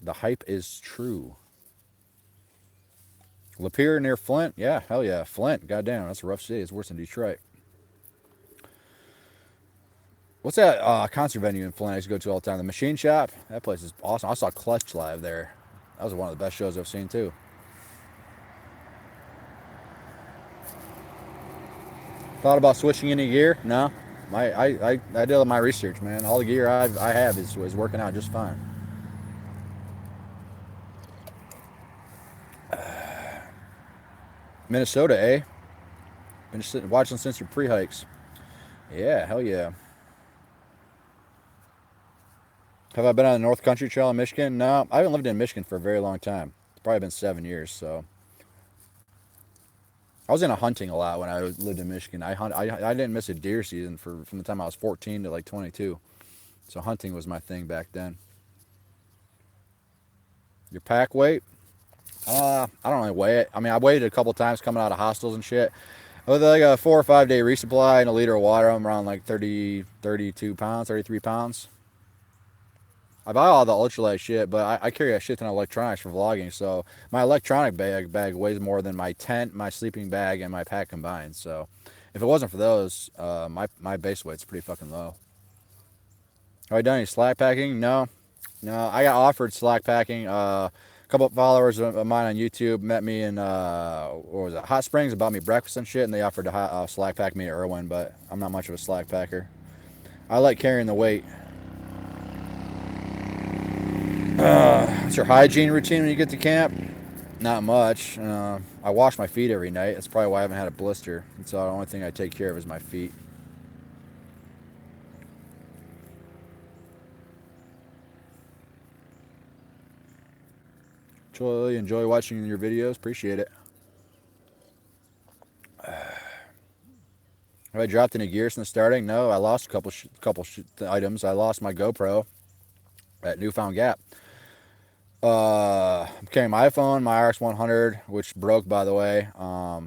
The hype is true. Lapeer near Flint? Yeah, hell yeah. Flint, goddamn, that's a rough city. It's worse than Detroit. What's that concert venue in Flint I used to go to all the time? The Machine Shop? That place is awesome. I saw Clutch live there. That was one of the best shows I've seen, too. Thought about switching any gear? No. I did all my research, man. All the gear I have is working out just fine. Minnesota, eh? Been watching since your pre-hikes. Yeah, hell yeah. Have I been on the North Country Trail in Michigan? No, I haven't lived in Michigan for a very long time. It's probably been 7 years, so. I was into hunting a lot when I lived in Michigan. I didn't miss a deer season from the time I was 14 to like 22. So hunting was my thing back then. Your pack weight? I don't really weigh it. I mean, I weighed it a couple times coming out of hostels and shit. With like a 4 or 5 day resupply and a liter of water, I'm around like 32 pounds, 33 pounds. I buy all the ultralight shit, but I carry a shit ton of electronics for vlogging, so my electronic bag weighs more than my tent, my sleeping bag, and my pack combined. So if it wasn't for those, my base weight's pretty fucking low. Have I done any slack packing? No. I got offered slack packing. A couple of followers of mine on YouTube met me in what was it, Hot Springs, and bought me breakfast and shit, and they offered to slack pack me at Irwin, but I'm not much of a slack packer. I like carrying the weight. What's your hygiene routine when you get to camp? Not much. I wash my feet every night. That's probably why I haven't had a blister. And so the only thing I take care of is my feet. Truly enjoy watching your videos. Appreciate it. Have I dropped any gear since starting? No, I lost a couple items. I lost my GoPro at Newfound Gap. I'm carrying my iPhone, my RX100, which broke, by the way. I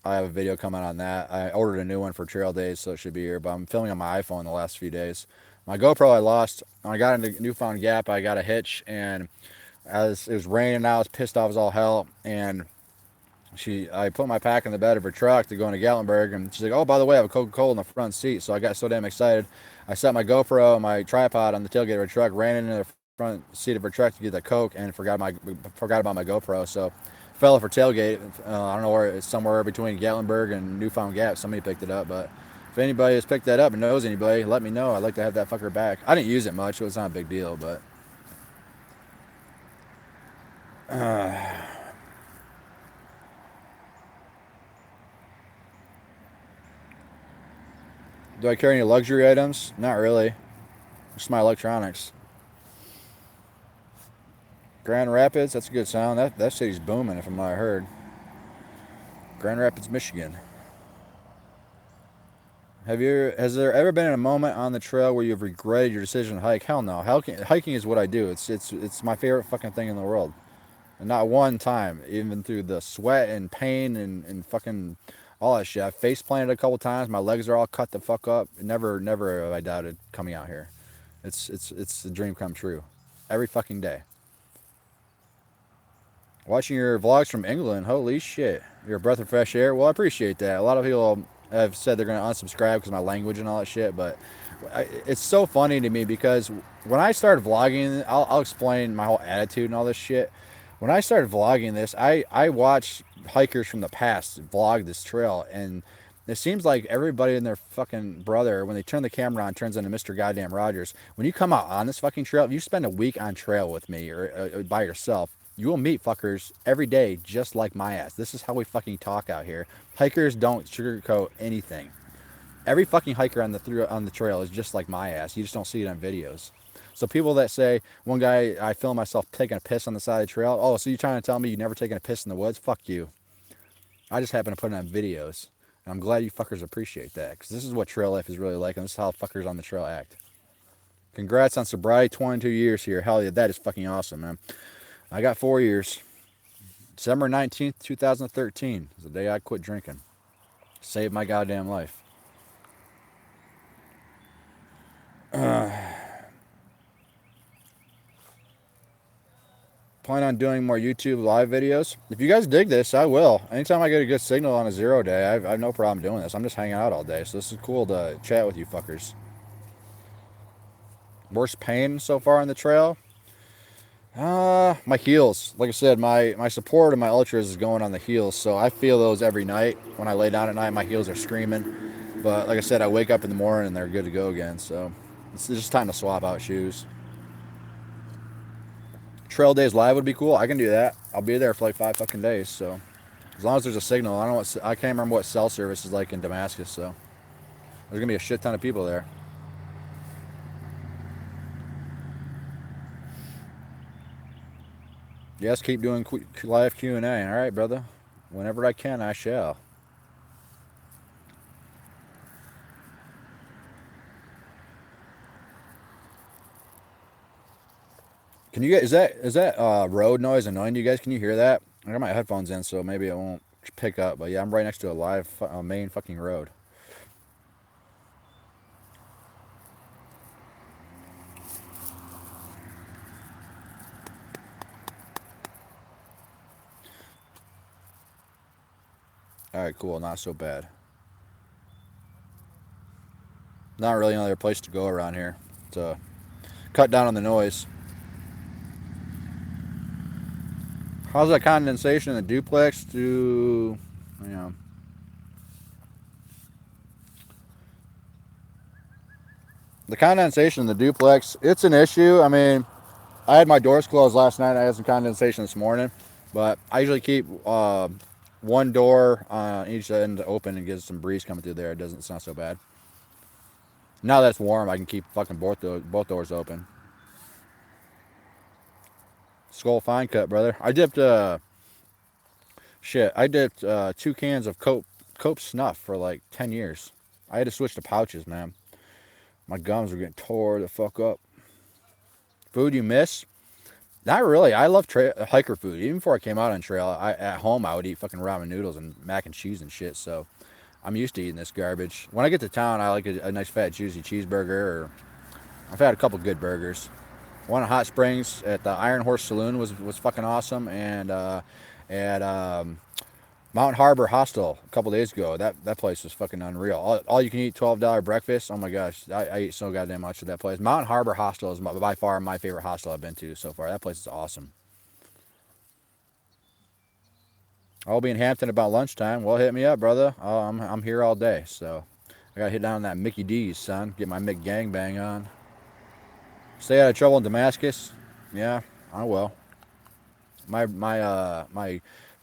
have a video coming on that. I ordered a new one for trail days, so it should be here, but I'm filming on my iPhone the last few days. My GoPro I lost. When I got into Newfound Gap, I got a hitch, and as it was raining out, I was pissed off as all hell, and I put my pack in the bed of her truck to go into Gatlinburg, and she's like, oh, by the way, I have a Coca-Cola in the front seat. So I got so damn excited. I set my GoPro and my tripod on the tailgate of her truck, ran into the front seat of her truck to get the Coke, and forgot about my GoPro. So fell off her tailgate. I don't know where it's, somewhere between Gatlinburg and Newfound Gap. Somebody picked it up, but if anybody has picked that up and knows anybody, let me know. I'd like to have that fucker back. I didn't use it much, so it's not a big deal, but do I carry any luxury items? Not really. Just my electronics. Grand Rapids, that's a good sound. That city's booming, from what I heard. Grand Rapids, Michigan. Has there ever been a moment on the trail where you've regretted your decision to hike? Hell no. Hiking is what I do. It's my favorite fucking thing in the world. And not one time, even through the sweat and pain and fucking all that shit. I've face planted a couple times. My legs are all cut the fuck up. Never have I doubted coming out here. It's a dream come true. Every fucking day. Watching your vlogs from England, holy shit. You're a breath of fresh air. Well, I appreciate that. A lot of people have said they're going to unsubscribe because of my language and all that shit, but it's so funny to me because when I started vlogging, I'll explain my whole attitude and all this shit. When I started vlogging this, I watched hikers from the past vlog this trail, and it seems like everybody and their fucking brother, when they turn the camera on, turns into Mr. Goddamn Rogers. When you come out on this fucking trail, if you spend a week on trail with me or by yourself, You will meet fuckers every day just like my ass. This is how we fucking talk out here. Hikers don't sugarcoat anything. Every fucking hiker on the trail is just like my ass. You just don't see it on videos. So people that say, one guy, I film myself taking a piss on the side of the trail. Oh, so you're trying to tell me you never taken a piss in the woods? Fuck you. I just happen to put it on videos. And I'm glad you fuckers appreciate that. Because this is what trail life is really like. And this is how fuckers on the trail act. Congrats on sobriety 22 years here. Hell yeah, that is fucking awesome, man. I got 4 years. December 19th, 2013 is the day I quit drinking. Saved my goddamn life. Plan on doing more YouTube live videos. If you guys dig this, I will. Anytime I get a good signal on a 0 day, I have no problem doing this. I'm just hanging out all day, so this is cool to chat with you fuckers. Worst pain so far on the trail? My heels. Like I said, my support of my ultras is going on the heels, so I feel those every night. When I lay down at night, my heels are screaming. But like I said, I wake up in the morning and they're good to go again, so it's just time to swap out shoes. Trail days live would be cool. I can do that. I'll be there for like 5 fucking days, so as long as there's a signal. I can't remember what cell service is like in Damascus, so there's gonna be a shit ton of people there. Yes, keep doing live Q&A. All right, brother. Whenever I can, I shall. Can you get is that road noise annoying to you guys? Can you hear that? I got my headphones in, so maybe it won't pick up. But yeah, I'm right next to a live main fucking road. All right, cool. Not so bad. Not really another place to go around here to cut down on the noise. How's that condensation in the duplex do? You know, the condensation in the duplex, it's an issue. I mean, I had my doors closed last night. I had some condensation this morning, but I usually keep one door on each end open and get some breeze coming through there. It's not so bad. Now that it's warm, I can keep fucking both doors open. Skull fine cut, brother. I dipped I dipped 2 cans of Cope snuff for like 10 years. I had to switch to pouches, man. My gums were getting tore the fuck up. Food you miss? Not really. I love hiker food. Even before I came out on trail, at home I would eat fucking ramen noodles and mac and cheese and shit. So I'm used to eating this garbage. When I get to town, I like a nice fat juicy cheeseburger. Or I've had a couple good burgers. One at Hot Springs at the Iron Horse Saloon was fucking awesome, and at Mountain Harbor Hostel a couple days ago, that place was fucking unreal. All you can eat $12 breakfast. Oh my gosh, I eat so goddamn much at that place. Mountain Harbor Hostel is by far my favorite hostel I've been to so far. That place is awesome. I'll be in Hampton about lunchtime. Well, hit me up, brother. I'm here all day, so I gotta hit down that Mickey D's, son. Get my Mick gangbang on. Stay out of trouble in Damascus. Yeah, I will. My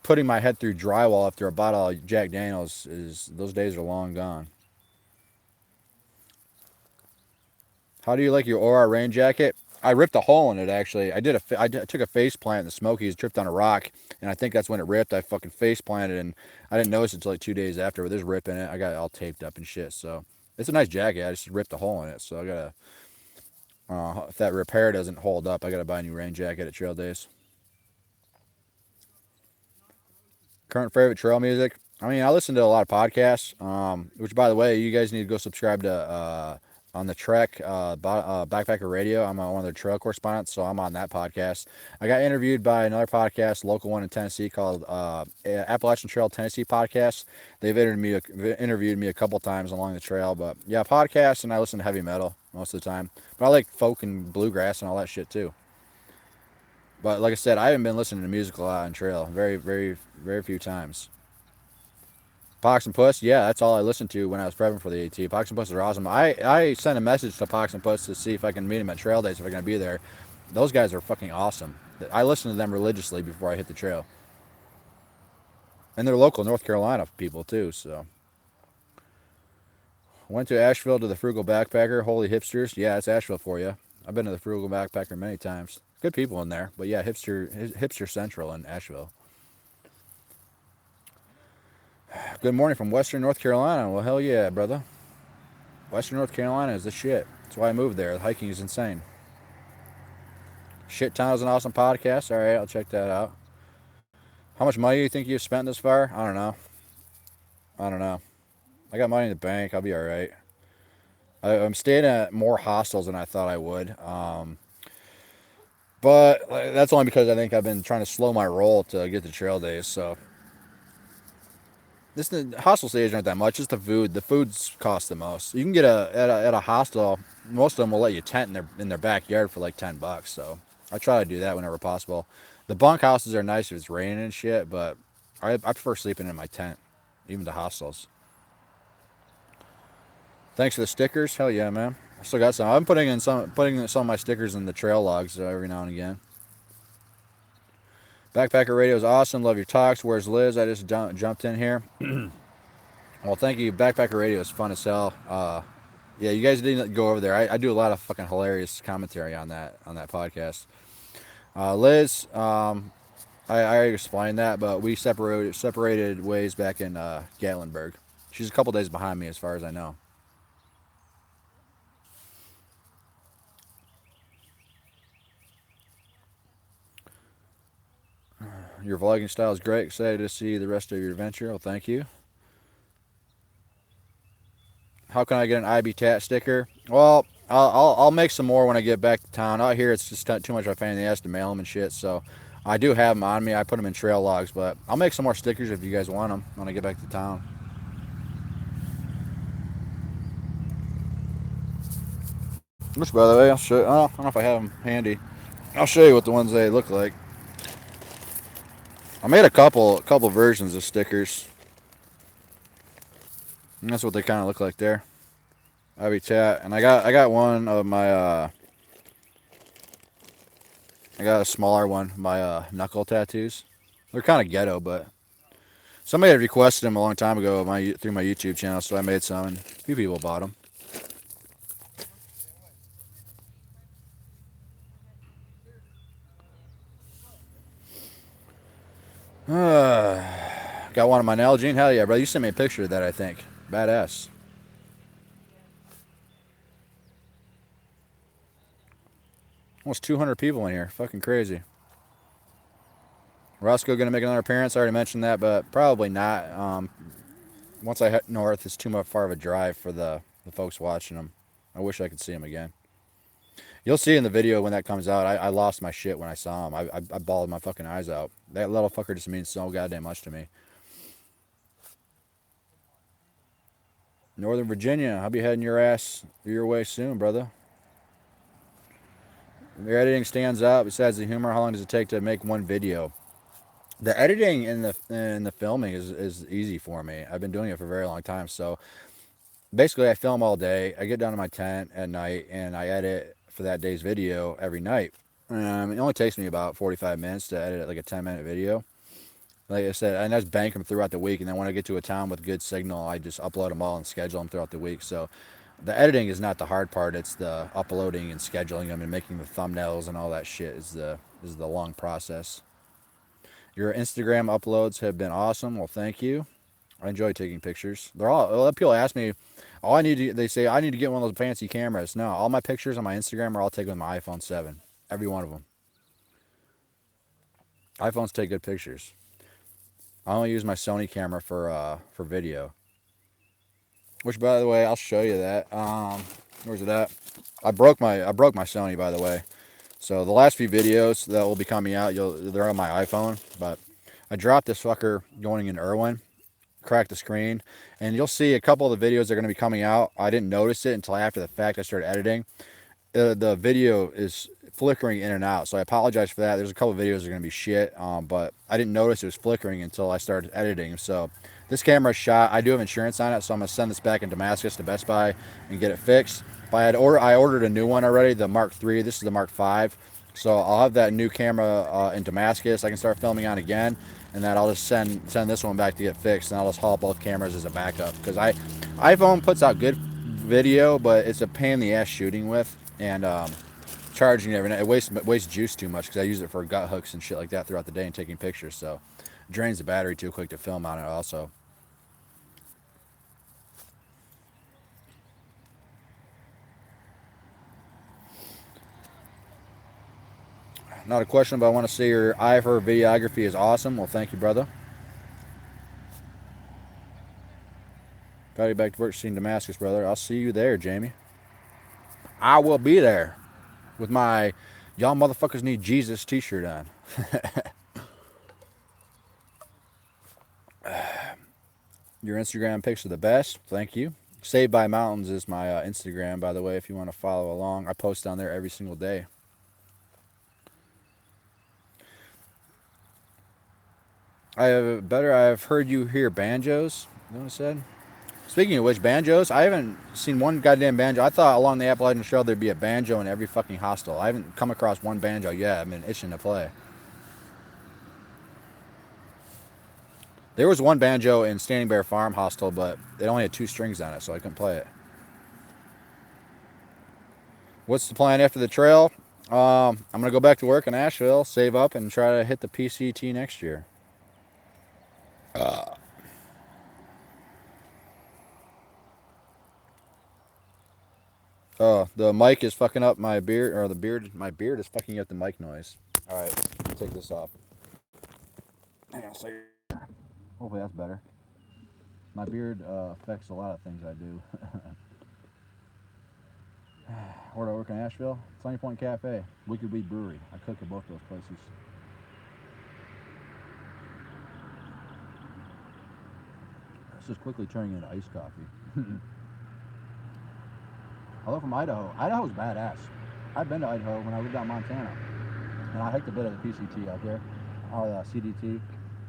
putting my head through drywall after a bottle of Jack Daniels those days are long gone. How do you like your Aura rain jacket? I ripped a hole in it actually. I took a face plant in the Smokies, tripped on a rock, and I think that's when it ripped. I fucking face planted, and I didn't notice it until like 2 days after. But there's a rip in it. I got it all taped up and shit. So it's a nice jacket. I just ripped a hole in it, so I gotta. If that repair doesn't hold up, I gotta buy a new rain jacket at Trail Days. Current favorite trail music? I mean, I listen to a lot of podcasts. Which, by the way, you guys need to go subscribe to on the Trek Backpacker Radio. I'm one of their trail correspondents, so I'm on that podcast. I got interviewed by another podcast, local one in Tennessee, called Appalachian Trail Tennessee Podcast. They've interviewed me a couple times along the trail, but yeah, podcasts, and I listen to heavy metal most of the time. But I like folk and bluegrass and all that shit too. But like I said, I haven't been listening to music a lot on trail. Very, very, very few times. Pox and Puss, yeah, that's all I listened to when I was prepping for the AT. Pox and Puss are awesome. I sent a message to Pox and Puss to see if I can meet him at Trail Days if I'm going to be there. Those guys are fucking awesome. I listen to them religiously before I hit the trail. And they're local North Carolina people too, so. Went to Asheville to the Frugal Backpacker. Holy hipsters. Yeah, it's Asheville for you. I've been to the Frugal Backpacker many times. Good people in there. But yeah, hipster central in Asheville. Good morning from Western North Carolina. Well, hell yeah, brother. Western North Carolina is the shit. That's why I moved there. The hiking is insane. Shit Town is an awesome podcast. All right, I'll check that out. How much money do you think you've spent this far? I don't know. I don't know. I got money in the bank. I'll be all right. I'm staying at more hostels than I thought I would. But that's only because I think I've been trying to slow my roll to get the trail days. So the hostel stays aren't that much. It's the food. The foods cost the most. You can get at a hostel. Most of them will let you tent in their backyard for like $10. So I try to do that whenever possible. The bunk houses are nice if it's raining and shit, but I prefer sleeping in my tent, even the hostels. Thanks for the stickers. Hell yeah, man. I still got some. I'm putting some of my stickers in the trail logs every now and again. Backpacker Radio is awesome. Love your talks. Where's Liz? I just jumped in here. Well, thank you. Backpacker Radio is fun as hell. Yeah, you guys didn't go over there. I do a lot of fucking hilarious commentary on that podcast. Liz, I already explained that, but we separated ways back in Gatlinburg. She's a couple days behind me as far as I know. Your vlogging style is great. Excited to see the rest of your adventure. Well, thank you. How can I get an Ib Tat sticker? Well, I'll make some more when I get back to town. Out here, it's just too much of a pain in the ass to mail them and shit. So I do have them on me. I put them in trail logs, but I'll make some more stickers if you guys want them when I get back to town. Which, by the way, I'll show. I don't know if I have them handy. I'll show you what the ones they look like. I made a couple versions of stickers. And that's what they kind of look like there. Ib Tat, and I got one of my I got a smaller one, my knuckle tattoos. They're kind of ghetto, but somebody had requested them a long time ago through my YouTube channel, so I made some, and a few people bought them. Got one of my Nalgene. Hell yeah, bro! You sent me a picture of that. I think badass. Almost 200 people in here. Fucking crazy. Roscoe gonna make another appearance. I already mentioned that, but probably not. Once I head north, it's too much far of a drive for the folks watching them. I wish I could see him again. You'll see in the video when that comes out. I lost my shit when I saw him. I bawled my fucking eyes out. That little fucker just means so goddamn much to me. Northern Virginia, I'll be heading your way soon, brother. Your editing stands out. Besides the humor, how long does it take to make one video? The editing and the filming is easy for me. I've been doing it for a very long time. So basically, I film all day. I get down to my tent at night and I edit for that day's video every night. It only takes me about 45 minutes to edit like a 10-minute video. Like I said, and I just bank them throughout the week. And then when I get to a town with good signal, I just upload them all and schedule them throughout the week. So the editing is not the hard part. It's the uploading and scheduling them and making the thumbnails and all that shit is the long process. Your Instagram uploads have been awesome. Well, thank you. I enjoy taking pictures. A lot of people ask me, they say I need to get one of those fancy cameras. No, all my pictures on my Instagram are all taken with my iPhone 7. Every one of them. iPhones take good pictures. I only use my Sony camera for video. Which, by the way, I'll show you that. Where's it at? I broke my Sony, by the way. So the last few videos that will be coming out, they're on my iPhone. But I dropped this fucker going in Irwin, cracked the screen, and you'll see a couple of the videos that are going to be coming out. I didn't notice it until after the fact. I started editing. The video is flickering in and out, so I apologize for that. There's a couple of videos that are going to be shit, but I didn't notice it was flickering until I started editing. So this camera is shot. I do have insurance on it, so I'm going to send this back in Damascus to Best Buy and get it fixed. But I ordered a new one already, the Mark III. This is the Mark V. So I'll have that new camera in Damascus. I can start filming on again, and then I'll just send this one back to get fixed, and I'll just haul both cameras as a backup. Because iPhone puts out good video, but it's a pain in the ass shooting with, and charging every night. It wastes juice too much because I use it for gut hooks and shit like that throughout the day and taking pictures. So it drains the battery too quick to film on it also. Not a question, but I want to say your eye for videography is awesome. Well, thank you, brother. Got you back to work, seeing Damascus, brother. I'll see you there, Jamie. I will be there with my "Y'all motherfuckers need Jesus" t-shirt on. Your Instagram pics are the best. Thank you. Saved by Mountains is my Instagram, by the way, if you want to follow along. I post on there every single day. I've heard you hear banjos. You know what I said? Speaking of which, banjos, I haven't seen one goddamn banjo. I thought along the Appalachian Trail there'd be a banjo in every fucking hostel. I haven't come across one banjo yet. I've been itching to play. There was one banjo in Standing Bear Farm hostel, but it only had 2 strings on it, so I couldn't play it. What's the plan after the trail? I'm gonna go back to work in Nashville, save up, and try to hit the PCT next year. Oh, the mic is fucking up my beard, or my beard is fucking up the mic noise. All right, take this off. Hang on a second. Hopefully that's better. My beard affects a lot of things I do. Where do I work in Nashville? Sunny Point Cafe, Wicked Weed Brewery. I cook at both those places. This is quickly turning into iced coffee. Hello from Idaho. Idaho's badass. I've been to Idaho when I lived out in Montana, and I hiked a bit of the PCT out there, or CDT.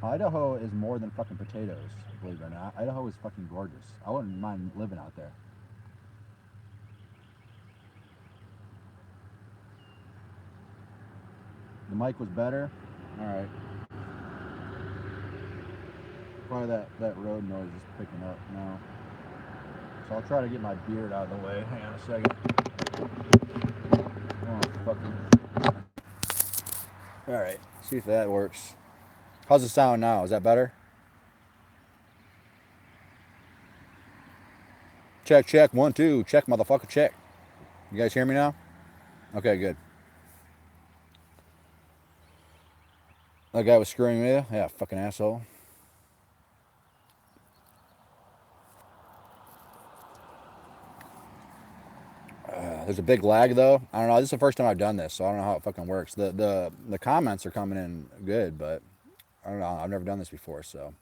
Idaho is more than fucking potatoes, believe it or not. Idaho is fucking gorgeous. I wouldn't mind living out there. The mic was better. All right. Probably that road noise is picking up now. So I'll try to get my beard out of the way. Hang on a second. Oh, fucking. All right. See if that works. How's it sound now? Is that better? Check, check. 1, 2. Check, motherfucker. Check. You guys hear me now? Okay, good. That guy was screwing me. Yeah, fucking asshole. There's a big lag though. I don't know. This is the first time I've done this, so I don't know how it fucking works. The comments are coming in good, but I don't know. I've never done this before, so.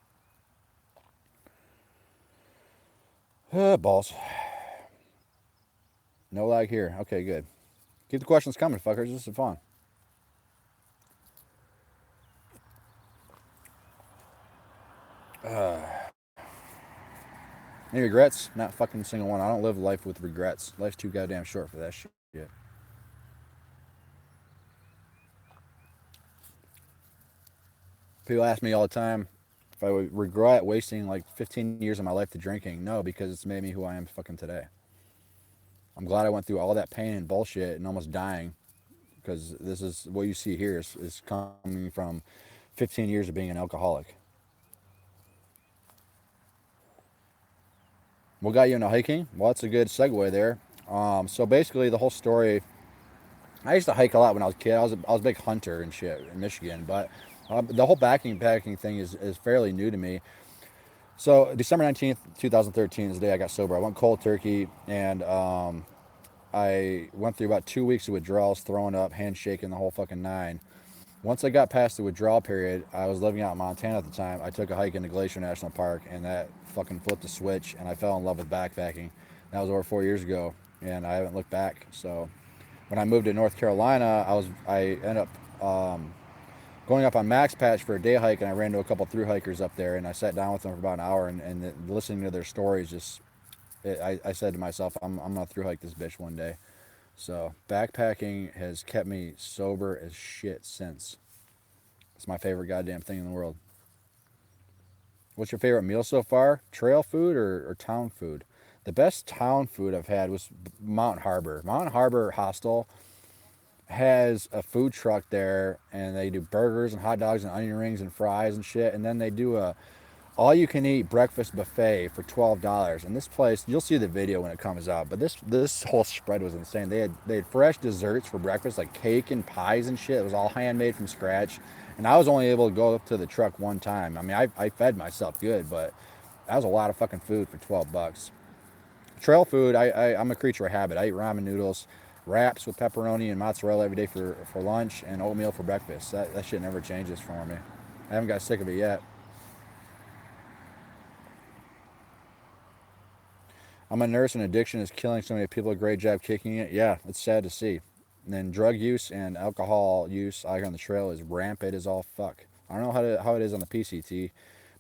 Balls. No lag here. Okay, good. Keep the questions coming, fuckers. This is fun. Any regrets? Not fucking single one. I don't live life with regrets. Life's too goddamn short for that shit. People ask me all the time if I would regret wasting like 15 years of my life to drinking. No, because it's made me who I am fucking today. I'm glad I went through all that pain and bullshit and almost dying, because this is what you see here is coming from 15 years of being an alcoholic. What got you into hiking? Well, that's a good segue there. So basically, the whole story. I used to hike a lot when I was a kid. I was a big hunter and shit in Michigan, but the whole backpacking thing is fairly new to me. So December 19th, 2013 is the day I got sober. I went cold turkey, and I went through about 2 weeks of withdrawals, throwing up, handshaking, the whole fucking nine. Once I got past the withdrawal period, I was living out in Montana at the time. I took a hike into Glacier National Park, and that fucking flipped a switch, and I fell in love with backpacking. That was over 4 years ago, and I haven't looked back. So when I moved to North Carolina, I ended up going up on Max Patch for a day hike, and I ran into a couple through hikers up there, and I sat down with them for about an hour, and listening to their stories, I said to myself, I'm gonna through hike this bitch one day. So backpacking has kept me sober as shit since. It's my favorite goddamn thing in the world. What's your favorite meal so far? Trail food or town food? The best town food I've had was Mountain Harbor. Mountain Harbor Hostel has a food truck there, and they do burgers and hot dogs and onion rings and fries and shit. And then they do a all-you-can-eat breakfast buffet for $12. And this place, you'll see the video when it comes out, but this whole spread was insane. They had fresh desserts for breakfast, like cake and pies and shit. It was all handmade from scratch. And I was only able to go up to the truck one time. I mean, I fed myself good, but that was a lot of fucking food for $12. Trail food, I'm a creature of habit. I eat ramen noodles, wraps with pepperoni and mozzarella every day for lunch, and oatmeal for breakfast. That shit never changes for me. I haven't got sick of it yet. I'm a nurse, and addiction is killing so many people. A great job kicking it. Yeah, it's sad to see. And then drug use and alcohol use out here on the trail is rampant as all fuck. I don't know how it is on the PCT,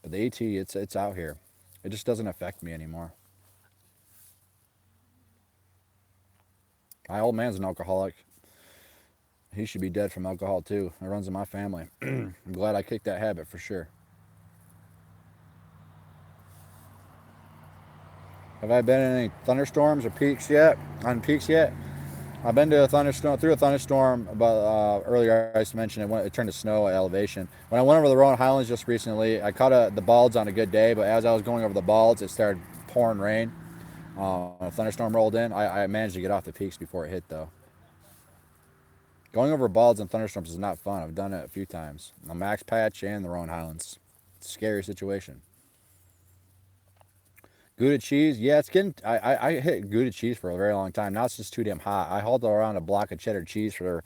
but the AT, it's out here. It just doesn't affect me anymore. My old man's an alcoholic. He should be dead from alcohol too. It runs in my family. I'm glad I kicked that habit for sure. Have I been in any thunderstorms or peaks yet? On peaks yet? I've been to a thunderstorm through a thunderstorm, but earlier I just mentioned it turned to snow at elevation. When I went over the Rowan Highlands just recently, I caught the balds on a good day, but as I was going over the balds, it started pouring rain. A thunderstorm rolled in. I managed to get off the peaks before it hit though. Going over balds and thunderstorms is not fun. I've done it a few times. The Max Patch and the Rowan Highlands. It's a scary situation. Gouda cheese, yeah, it's getting. I hit Gouda cheese for a very long time. Now it's just too damn hot. I hauled around a block of cheddar cheese for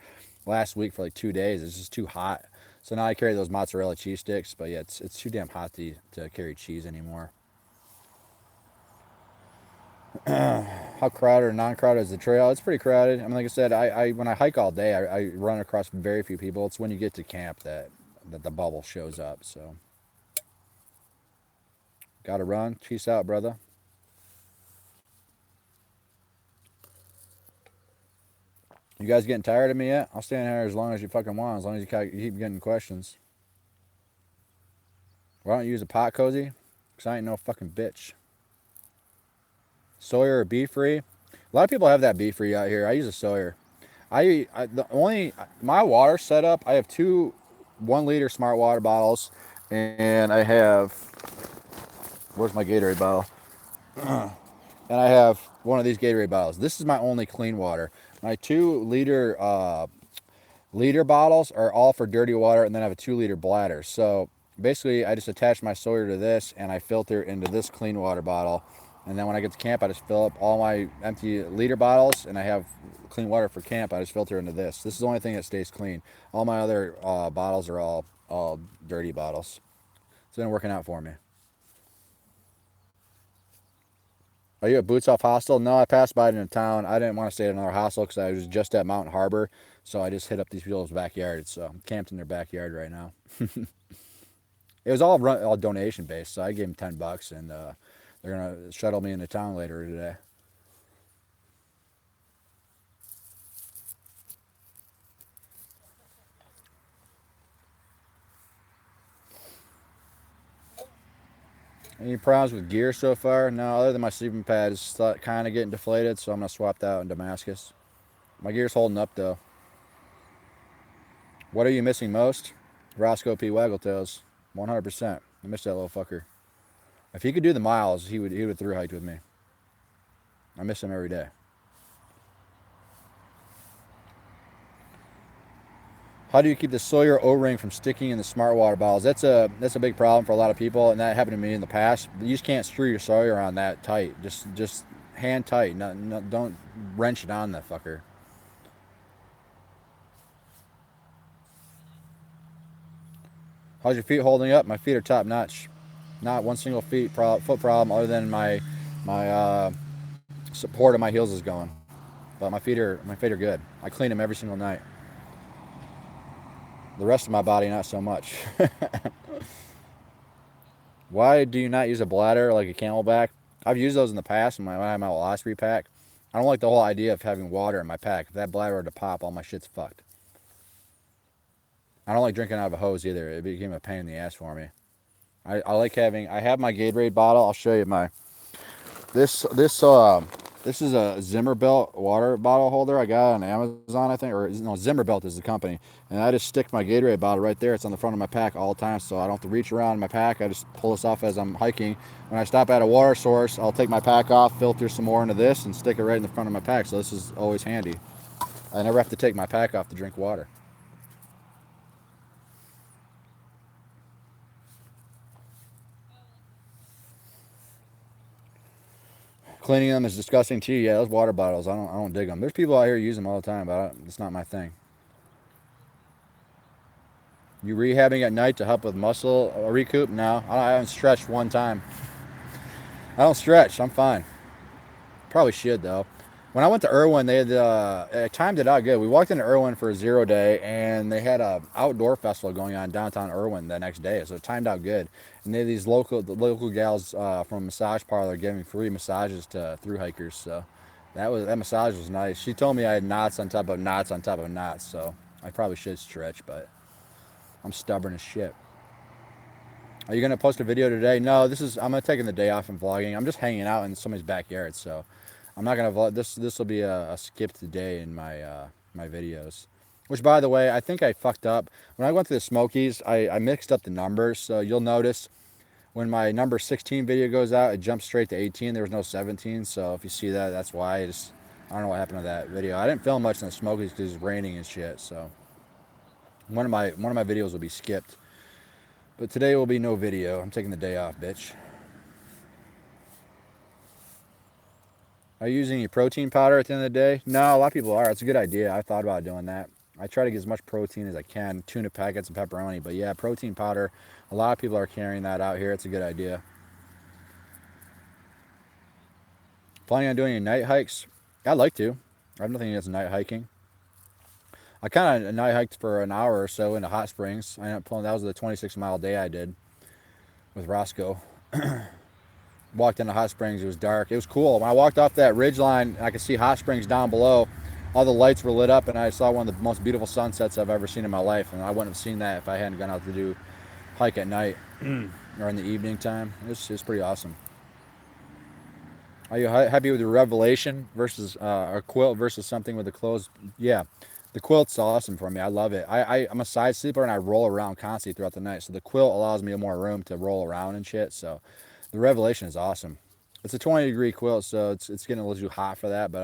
last week for like 2 days. It's just too hot. So now I carry those mozzarella cheese sticks. But yeah, it's too damn hot to carry cheese anymore. How crowded or non-crowded is the trail? It's pretty crowded. I mean, like I said, I when I hike all day, I run across very few people. It's when you get to camp that the bubble shows up. So gotta run. Peace out, brother. You guys getting tired of me yet? I'll stand here as long as you fucking want, as long as you keep getting questions. Why don't you use a pot cozy? Because I ain't no fucking bitch. Sawyer or Bee Free? A lot of people have that Bee Free out here. I use a Sawyer. The only my water setup. I have two 1 liter smart water bottles, and I have where's my Gatorade bottle? And I have one of these Gatorade bottles. This is my only clean water. My 2 liter bottles are all for dirty water, and then I have a 2 liter bladder. So basically, I just attach my Sawyer to this, and I filter into this clean water bottle. And then when I get to camp, I just fill up all my empty liter bottles, and I have clean water for camp. I just filter into this. This is the only thing that stays clean. All my other bottles are all dirty bottles. It's been working out for me. Are you at Boots Off Hostel? No, I passed by it in a town. I didn't want to stay at another hostel because I was just at Mountain Harbor. So I just hit up these people's backyard. So I'm camped in their backyard right now. It was all donation based. So I gave them $10 and they're going to shuttle me into town later today. Any problems with gear so far? No, other than my sleeping pad is kind of getting deflated. So I'm going to swap that out in Damascus. My gear's holding up though. What are you missing most? Roscoe P. Waggletails. 100%. I miss that little fucker. If he could do the miles, he would thru-hike with me. I miss him every day. How do you keep the Sawyer O-ring from sticking in the smart water bottles? That's a big problem for a lot of people, and that happened to me in the past. You just can't screw your Sawyer on that tight. Just hand tight. Don't wrench it on that fucker. How's your feet holding up? My feet are top notch. Not one single foot problem other than my support of my heels is going. But my feet are good. I clean them every single night. The rest of my body, not so much. Why do you not use a bladder like a Camelback? I've used those in the past when I had my velocity pack. I don't like the whole idea of having water in my pack. If that bladder were to pop, all my shit's fucked. I don't like drinking out of a hose either. It became a pain in the ass for me. I like having. I have my Gatorade bottle. I'll show you my this is a Zimmerbelt water bottle holder I got on Amazon, I think, or no, Zimmerbelt is the company, and I just stick my Gatorade bottle right there. It's on the front of my pack all the time, so I don't have to reach around in my pack. I just pull this off as I'm hiking. When I stop at a water source, I'll take my pack off, filter some more into this, and stick it right in the front of my pack. So this is always handy. I never have to take my pack off to drink water. Cleaning them is disgusting too. Yeah, those water bottles, I don't dig them. There's people out here who use them all the time, but it's not my thing. You rehabbing at night to help with muscle recoup? No, I haven't stretched one time. I don't stretch. I'm fine. Probably should though. When I went to Irwin, they had I timed it out good. We walked into Irwin for a 0 day, and they had a outdoor festival going on downtown Irwin the next day, so it timed out good. And they had these local gals from a massage parlor giving free massages to through hikers. So that massage was nice. She told me I had knots on top of knots on top of knots, so I probably should stretch, but I'm stubborn as shit. Are you gonna post a video today? No, I'm gonna taking the day off and vlogging. I'm just hanging out in somebody's backyard, so I'm not gonna vlog. This will be a skipped day in my videos. Which, by the way, I think I fucked up when I went to the Smokies. I mixed up the numbers, so you'll notice when my number 16 video goes out, it jumps straight to 18. There was no 17, so if you see that, that's why. I don't know what happened to that video. I didn't film much in the Smokies because it's raining and shit. So one of my videos will be skipped. But today will be no video. I'm taking the day off, bitch. Are you using your protein powder at the end of the day? No, a lot of people are. It's a good idea. I thought about doing that. I try to get as much protein as I can, tuna packets and pepperoni. But yeah, protein powder. A lot of people are carrying that out here. It's a good idea. Planning on doing any night hikes? I'd like to. I have nothing against night hiking. I kind of night hiked for an hour or so into Hot Springs. I ended up pulling. That was the 26-mile day I did with Roscoe. Walked into Hot Springs. It was dark. It was cool. When I walked off that ridge line, I could see Hot Springs down below. All the lights were lit up, and I saw one of the most beautiful sunsets I've ever seen in my life. And I wouldn't have seen that if I hadn't gone out to do hike at night or in the evening time. It's pretty awesome. Are you happy with your revelation versus a quilt versus something with the clothes? Yeah, the quilt's awesome for me. I love it. I'm a side sleeper and I roll around constantly throughout the night. So the quilt allows me more room to roll around and shit. So the revelation is awesome. It's a 20-degree quilt, so it's getting a little too hot for that. But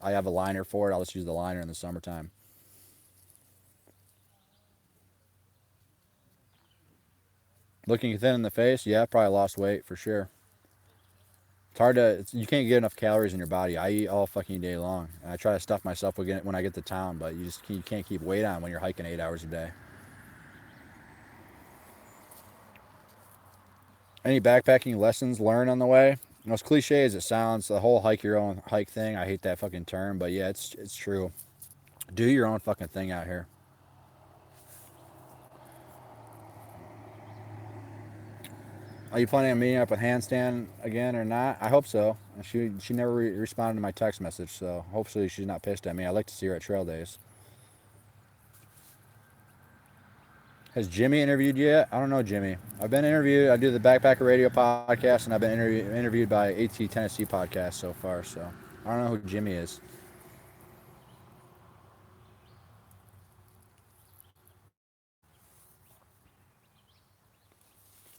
I have a liner for it. I'll just use the liner in the summertime. Looking thin in the face? Yeah, probably lost weight for sure. It's hard to. You can't get enough calories in your body. I eat all fucking day long. And I try to stuff myself when I get to town, but you can't keep weight on when you're hiking 8 hours a day. Any backpacking lessons learned on the way? As cliche as it sounds, the whole hike your own hike thing. I hate that fucking term, but yeah, it's true. Do your own fucking thing out here. Are you planning on meeting up with Handstand again or not? I hope so. She never responded to my text message, so hopefully she's not pissed at me. I'd like to see her at trail days. Has Jimmy interviewed yet? I don't know Jimmy. I've been interviewed. I do the Backpacker Radio podcast, and I've been interviewed by AT Tennessee podcast so far. So I don't know who Jimmy is.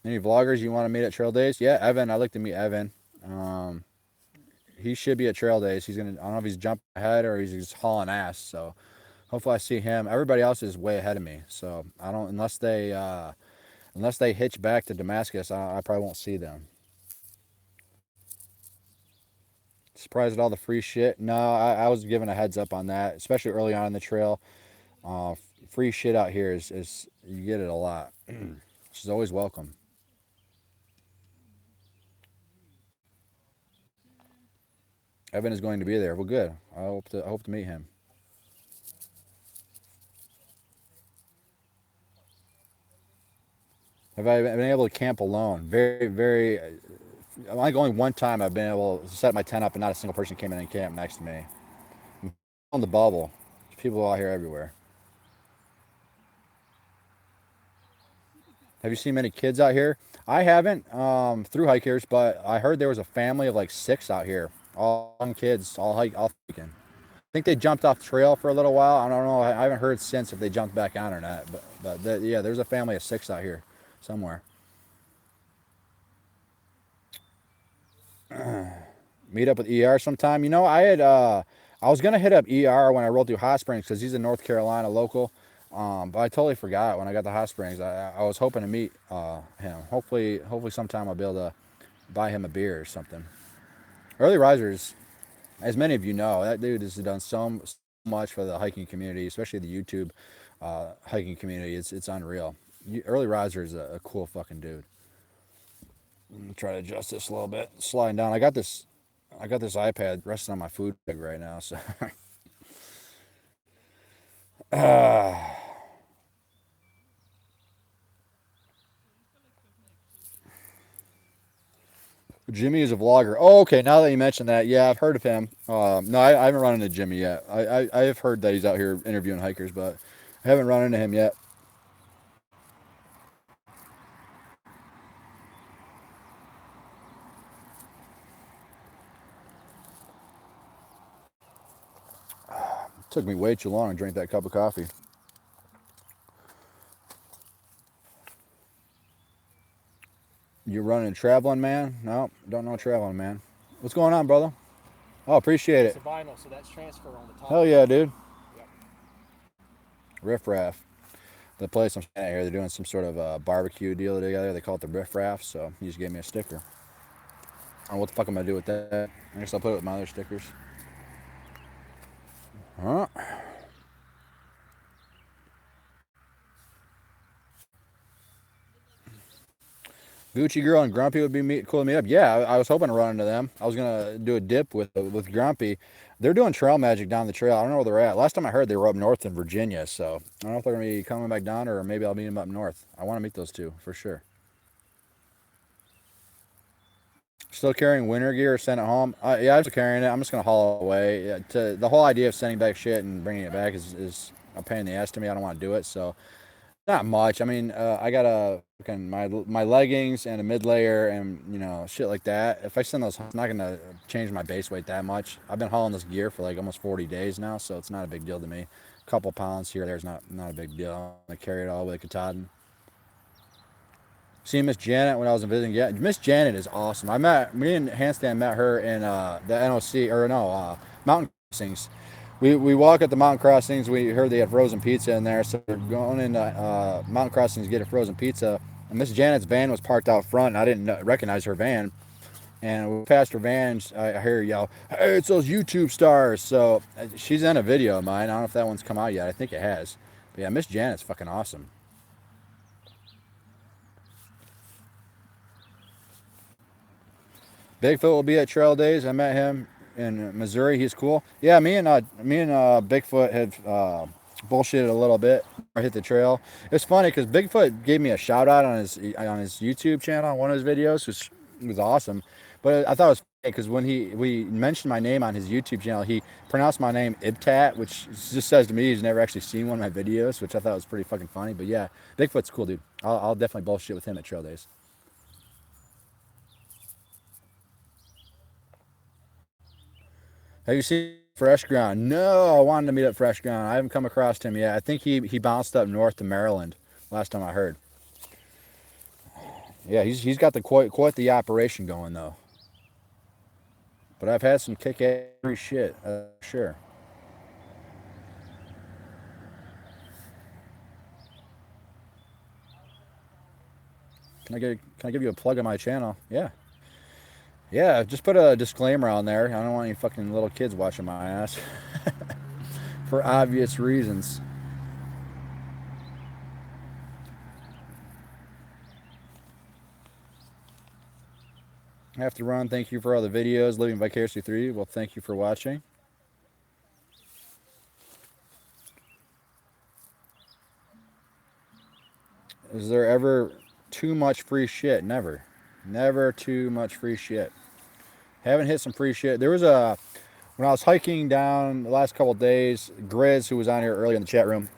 Any vloggers you want to meet at trail days? Yeah, Evan. I'd like to meet Evan. Um, he should be at trail days. He's gonna. I don't know if he's jumping ahead or he's just hauling ass. So hopefully I see him. Everybody else is way ahead of me. So I don't unless they hitch back to Damascus. I probably won't see them. Surprised at all the free shit. No, I was given a heads up on that, especially early on in the trail. Uh, Free shit out here is you get it a lot. Which is always welcome. Evan is going to be there. Well, good. I hope to meet him. Have I been able to camp alone? Very, very like only one time I've been able to set my tent up and not a single person came in and camped next to me. On the bubble, there's people out here everywhere. Have you seen many kids out here? I haven't, through hikers, but I heard there was a family of like 6 out here, all young kids, all hiking. I think they jumped off the trail for a little while. I don't know. I haven't heard since if they jumped back on or not. Yeah, there's a family of 6 out here somewhere. Meet up with ER sometime. I was gonna hit up ER when I rolled through Hot Springs because he's a North Carolina local. But I totally forgot when I got to Hot Springs. I was hoping to meet him. Hopefully sometime I'll be able to buy him a beer or something. Early risers, as many of you know, that dude has done so much for the hiking community, especially the YouTube hiking community. It's unreal. Early riser is a cool fucking dude. Let me try to adjust this a little bit. Sliding down. I got this iPad resting on my food bag right now. So, Jimmy is a vlogger. Oh, okay. Now that you mentioned that, yeah, I've heard of him. No, I haven't run into Jimmy yet. I have heard that he's out here interviewing hikers, but I haven't run into him yet. It took me way too long to drink that cup of coffee. You running traveling, man? No, don't know traveling, man. What's going on, brother? Oh, appreciate it. It's a vinyl, so that's transfer on the top. Hell yeah, dude. Yep. Riff Raff. The place I'm staying at here, they're doing some sort of barbecue deal together. They call it the Riff Raff, so he just gave me a sticker. I don't know what the fuck I'm gonna do with that. I guess I'll put it with my other stickers. Huh? Gucci Girl and Grumpy would be cool to meet up. Yeah, I was hoping to run into them. I was gonna do a dip with Grumpy. They're doing trail magic down the trail. I don't know where they're at. Last time I heard they were up north in Virginia, so I don't know if they're gonna be coming back down or maybe I'll meet them up north. I want to meet those two for sure. Still carrying winter gear, send it home. Yeah, I'm still carrying it. I'm just gonna haul it away. Yeah, the whole idea of sending back shit and bringing it back is a pain in the ass to me. I don't want to do it. So not much. I mean, I got my leggings and a mid layer and shit like that. If I send those, it's not gonna change my base weight that much. I've been hauling this gear for like almost 40 days now, so it's not a big deal to me. A couple pounds here, there's not a big deal. I carry it all with a Katahdin. See Miss Janet when I was visiting. Yeah, Miss Janet is awesome. Me and Handstand met her in the NOC or no mountain crossings. We walk at the mountain crossings. We heard they had frozen pizza in there, so we're going into mountain crossings to get a frozen pizza. And Miss Janet's van was parked out front. And I didn't recognize her van, and we passed her van. I hear her yell, "Hey, it's those YouTube stars!" So she's in a video of mine. I don't know if that one's come out yet. I think it has. But yeah, Miss Janet's fucking awesome. Bigfoot will be at Trail Days. I met him in Missouri. He's cool. Yeah, me and Bigfoot had bullshitted a little bit. I hit the trail. It's funny because Bigfoot gave me a shout out on his YouTube channel on one of his videos, which was awesome. But I thought it was funny because when we mentioned my name on his YouTube channel, he pronounced my name Ib Tat, which just says to me he's never actually seen one of my videos, which I thought was pretty fucking funny. But yeah, Bigfoot's cool, dude. I'll definitely bullshit with him at Trail Days. Have you seen Fresh Ground? No, I wanted to meet up Fresh Ground. I haven't come across him yet. I think he bounced up north to Maryland last time I heard. Yeah, he's got the quite the operation going though. But I've had some kick-ass shit, sure. Can I give you a plug on my channel? Yeah. Yeah, just put a disclaimer on there. I don't want any fucking little kids watching my ass. For obvious reasons. I have to run. Thank you for all the videos. Living Vicariously Through You. Well, thank you for watching. Is there ever too much free shit? Never. Never too much free shit. Haven't hit some free shit. There was when I was hiking down the last couple of days, Grizz, who was on here earlier in the chat room,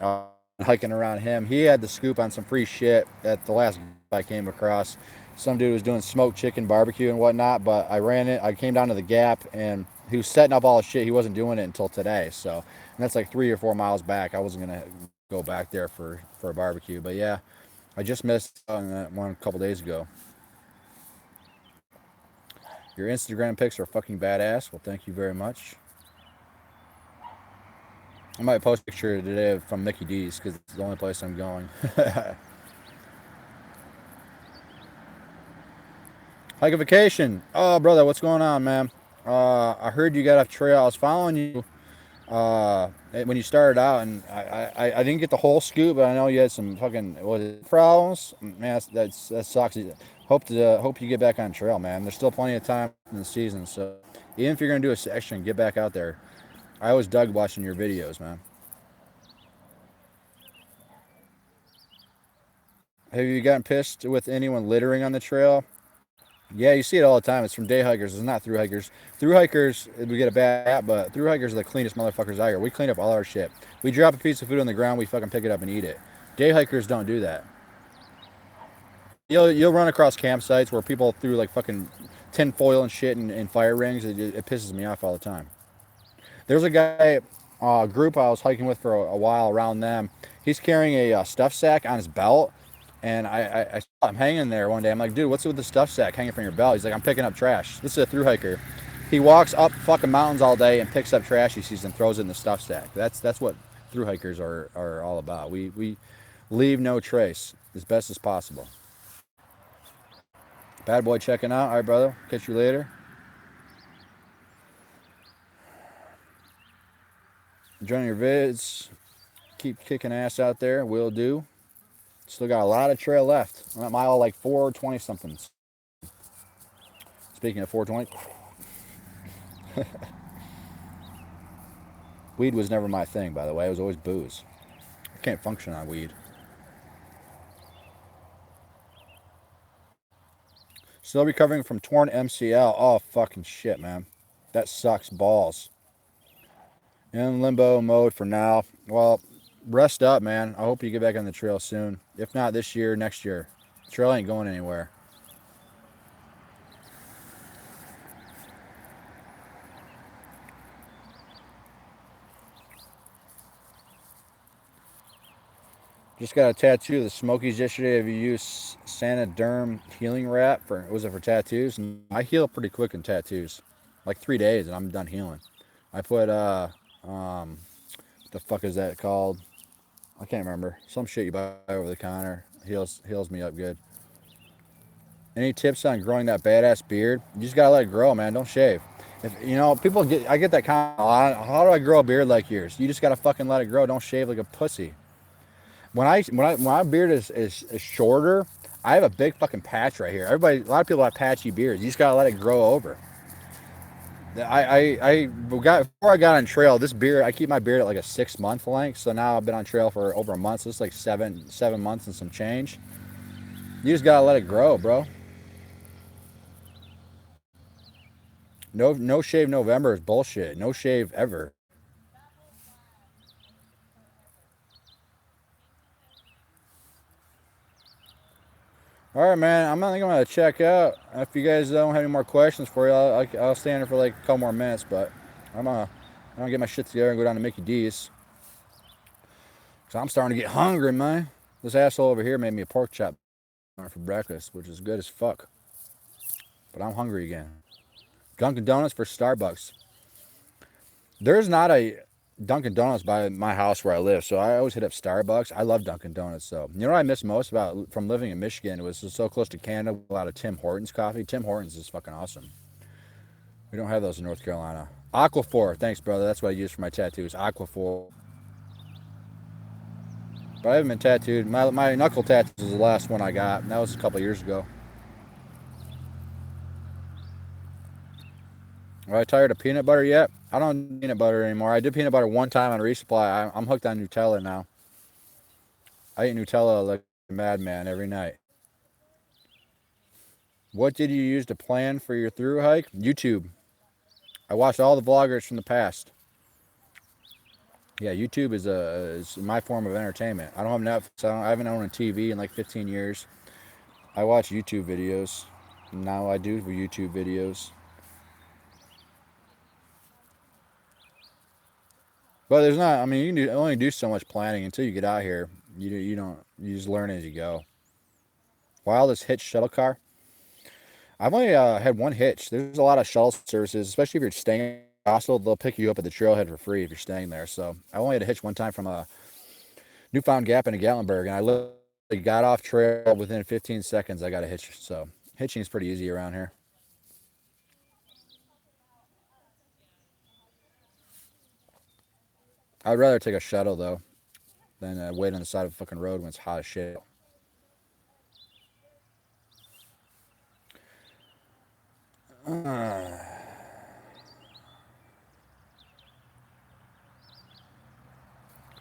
hiking around him, he had the scoop on some free shit at the last I came across. Some dude was doing smoked chicken barbecue and whatnot, but I ran it. I came down to the gap and he was setting up all his shit. He wasn't doing it until today, so and that's like 3 or 4 miles back. I wasn't gonna go back there for a barbecue, but yeah, I just missed on that one a couple days ago. Your Instagram pics are fucking badass. Well, thank you very much. I might post a picture today from Mickey D's because it's the only place I'm going. Hike a vacation. Oh, brother, what's going on, man? I heard you got off trail. I was following you when you started out, and I didn't get the whole scoop, but I know you had some fucking problems. Man, that sucks. Hope you get back on trail, man. There's still plenty of time in the season, so even if you're gonna do a section, get back out there. I always dug watching your videos, man. Have you gotten pissed with anyone littering on the trail? Yeah, you see it all the time. It's from day hikers. It's not through hikers. Through hikers, we get a bad rap, but through hikers are the cleanest motherfuckers out here. We clean up all our shit. We drop a piece of food on the ground, we fucking pick it up and eat it. Day hikers don't do that. You'll run across campsites where people threw like fucking tin foil and shit and fire rings. It pisses me off all the time. There's a guy, group I was hiking with for a while around them. He's carrying a stuff sack on his belt, and I saw him hanging there one day. I'm like, dude, what's with the stuff sack hanging from your belt? He's like, I'm picking up trash. This is a through hiker. He walks up fucking mountains all day and picks up trash he sees and throws it in the stuff sack. That's what through hikers are all about. We leave no trace as best as possible. Bad boy checking out. All right, brother. Catch you later. Enjoying your vids. Keep kicking ass out there. Will do. Still got a lot of trail left. I'm at mile like 420 something. Speaking of 420, weed was never my thing, by the way. It was always booze. I can't function on weed. Still recovering from torn MCL. Oh, fucking shit, man. That sucks balls. In limbo mode for now. Well, rest up, man. I hope you get back on the trail soon. If not this year, next year. The trail ain't going anywhere. Just got a tattoo of the Smokies yesterday. Have you used Sanoderm healing wrap for? Was it for tattoos? And I heal pretty quick in tattoos, like 3 days, and I'm done healing. I put what the fuck is that called? I can't remember. Some shit you buy over the counter heals me up good. Any tips on growing that badass beard? You just gotta let it grow, man. Don't shave. If you know, I get that comment a lot. How do I grow a beard like yours? You just gotta fucking let it grow. Don't shave like a pussy. When my beard is shorter, I have a big fucking patch right here. A lot of people have patchy beards. You just gotta let it grow over. I got before I got on trail. This beard, I keep my beard at like a 6 month length. So now I've been on trail for over a month. So it's like seven months and some change. You just gotta let it grow, bro. No shave November is bullshit. No shave ever. All right, man. I think I'm gonna check out. If you guys don't have any more questions for you, I'll stand here for like a couple more minutes. But I'm gonna get my shit together and go down to Mickey D's. So I'm starting to get hungry, man. This asshole over here made me a pork chop for breakfast, which is good as fuck. But I'm hungry again. Dunkin' Donuts for Starbucks. There's not a Dunkin' Donuts by my house where I live, so I always hit up Starbucks. I love Dunkin' Donuts. So you know what I miss most about from living in Michigan? It was so close to Canada. A lot of Tim Hortons coffee. Tim Hortons is fucking awesome. We don't have those in North Carolina. Aquaphor, thanks, brother. That's what I use for my tattoos. Aquaphor. But I haven't been tattooed. My knuckle tattoo is the last one I got. And that was a couple years ago. Are I tired of peanut butter yet? I don't do peanut butter anymore. I did peanut butter one time on resupply. I'm hooked on Nutella now. I eat Nutella like a madman every night. What did you use to plan for your through hike? YouTube. I watched all the vloggers from the past. Yeah, YouTube is my form of entertainment. I don't have Netflix. I haven't owned a TV in like 15 years. I watch YouTube videos. Now I do YouTube videos. But there's not. I mean, you can only do so much planning until you get out here. You don't. You just learn as you go. Wildest hitch shuttle car. I've only had one hitch. There's a lot of shuttle services, especially if you're staying in a hostel. They'll pick you up at the trailhead for free if you're staying there. So I only had a hitch one time from a Newfound Gap into Gatlinburg, and I literally got off trail within 15 seconds. I got a hitch. So hitching is pretty easy around here. I'd rather take a shuttle though than wait on the side of the fucking road when it's hot as shit. Have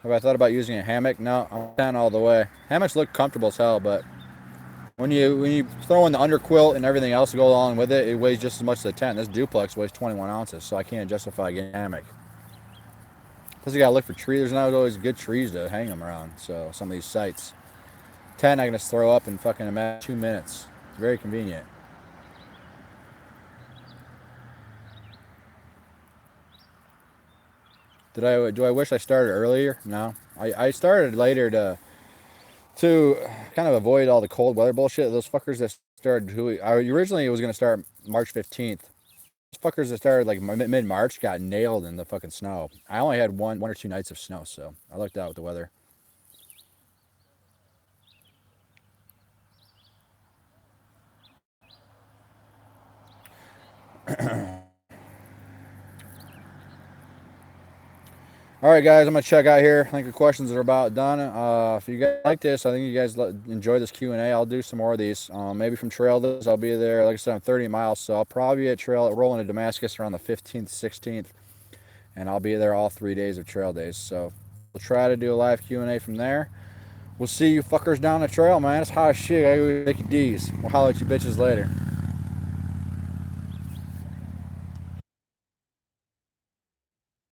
I thought about using a hammock? No, I'm down all the way. Hammocks look comfortable as hell, but when you throw in the underquilt and everything else to go along with it, it weighs just as much as the tent. This duplex weighs 21 ounces, so I can't justify getting a hammock. Plus, you gotta look for trees. There's not always good trees to hang them around. So some of these sites, tent I can just throw up in fucking about 2 minutes. Very convenient. Do I wish I started earlier? No. I started later to kind of avoid all the cold weather bullshit. Those fuckers that started originally it was gonna start March 15th. Those fuckers that started like mid March got nailed in the fucking snow. I only had one or two nights of snow, so I lucked out with the weather. All right, guys, I'm gonna check out here. I think the questions are about done. If you guys like this, I think you guys enjoy this Q&A. I'll do some more of these. Maybe from trail days, I'll be there. Like I said, I'm 30 miles, so I'll probably be at trail rolling to Damascus around the 15th, 16th, and I'll be there all 3 days of trail days. So we'll try to do a live Q&A from there. We'll see you fuckers down the trail, man. It's hot as shit. I gotta make you D's. We'll holler at you bitches later.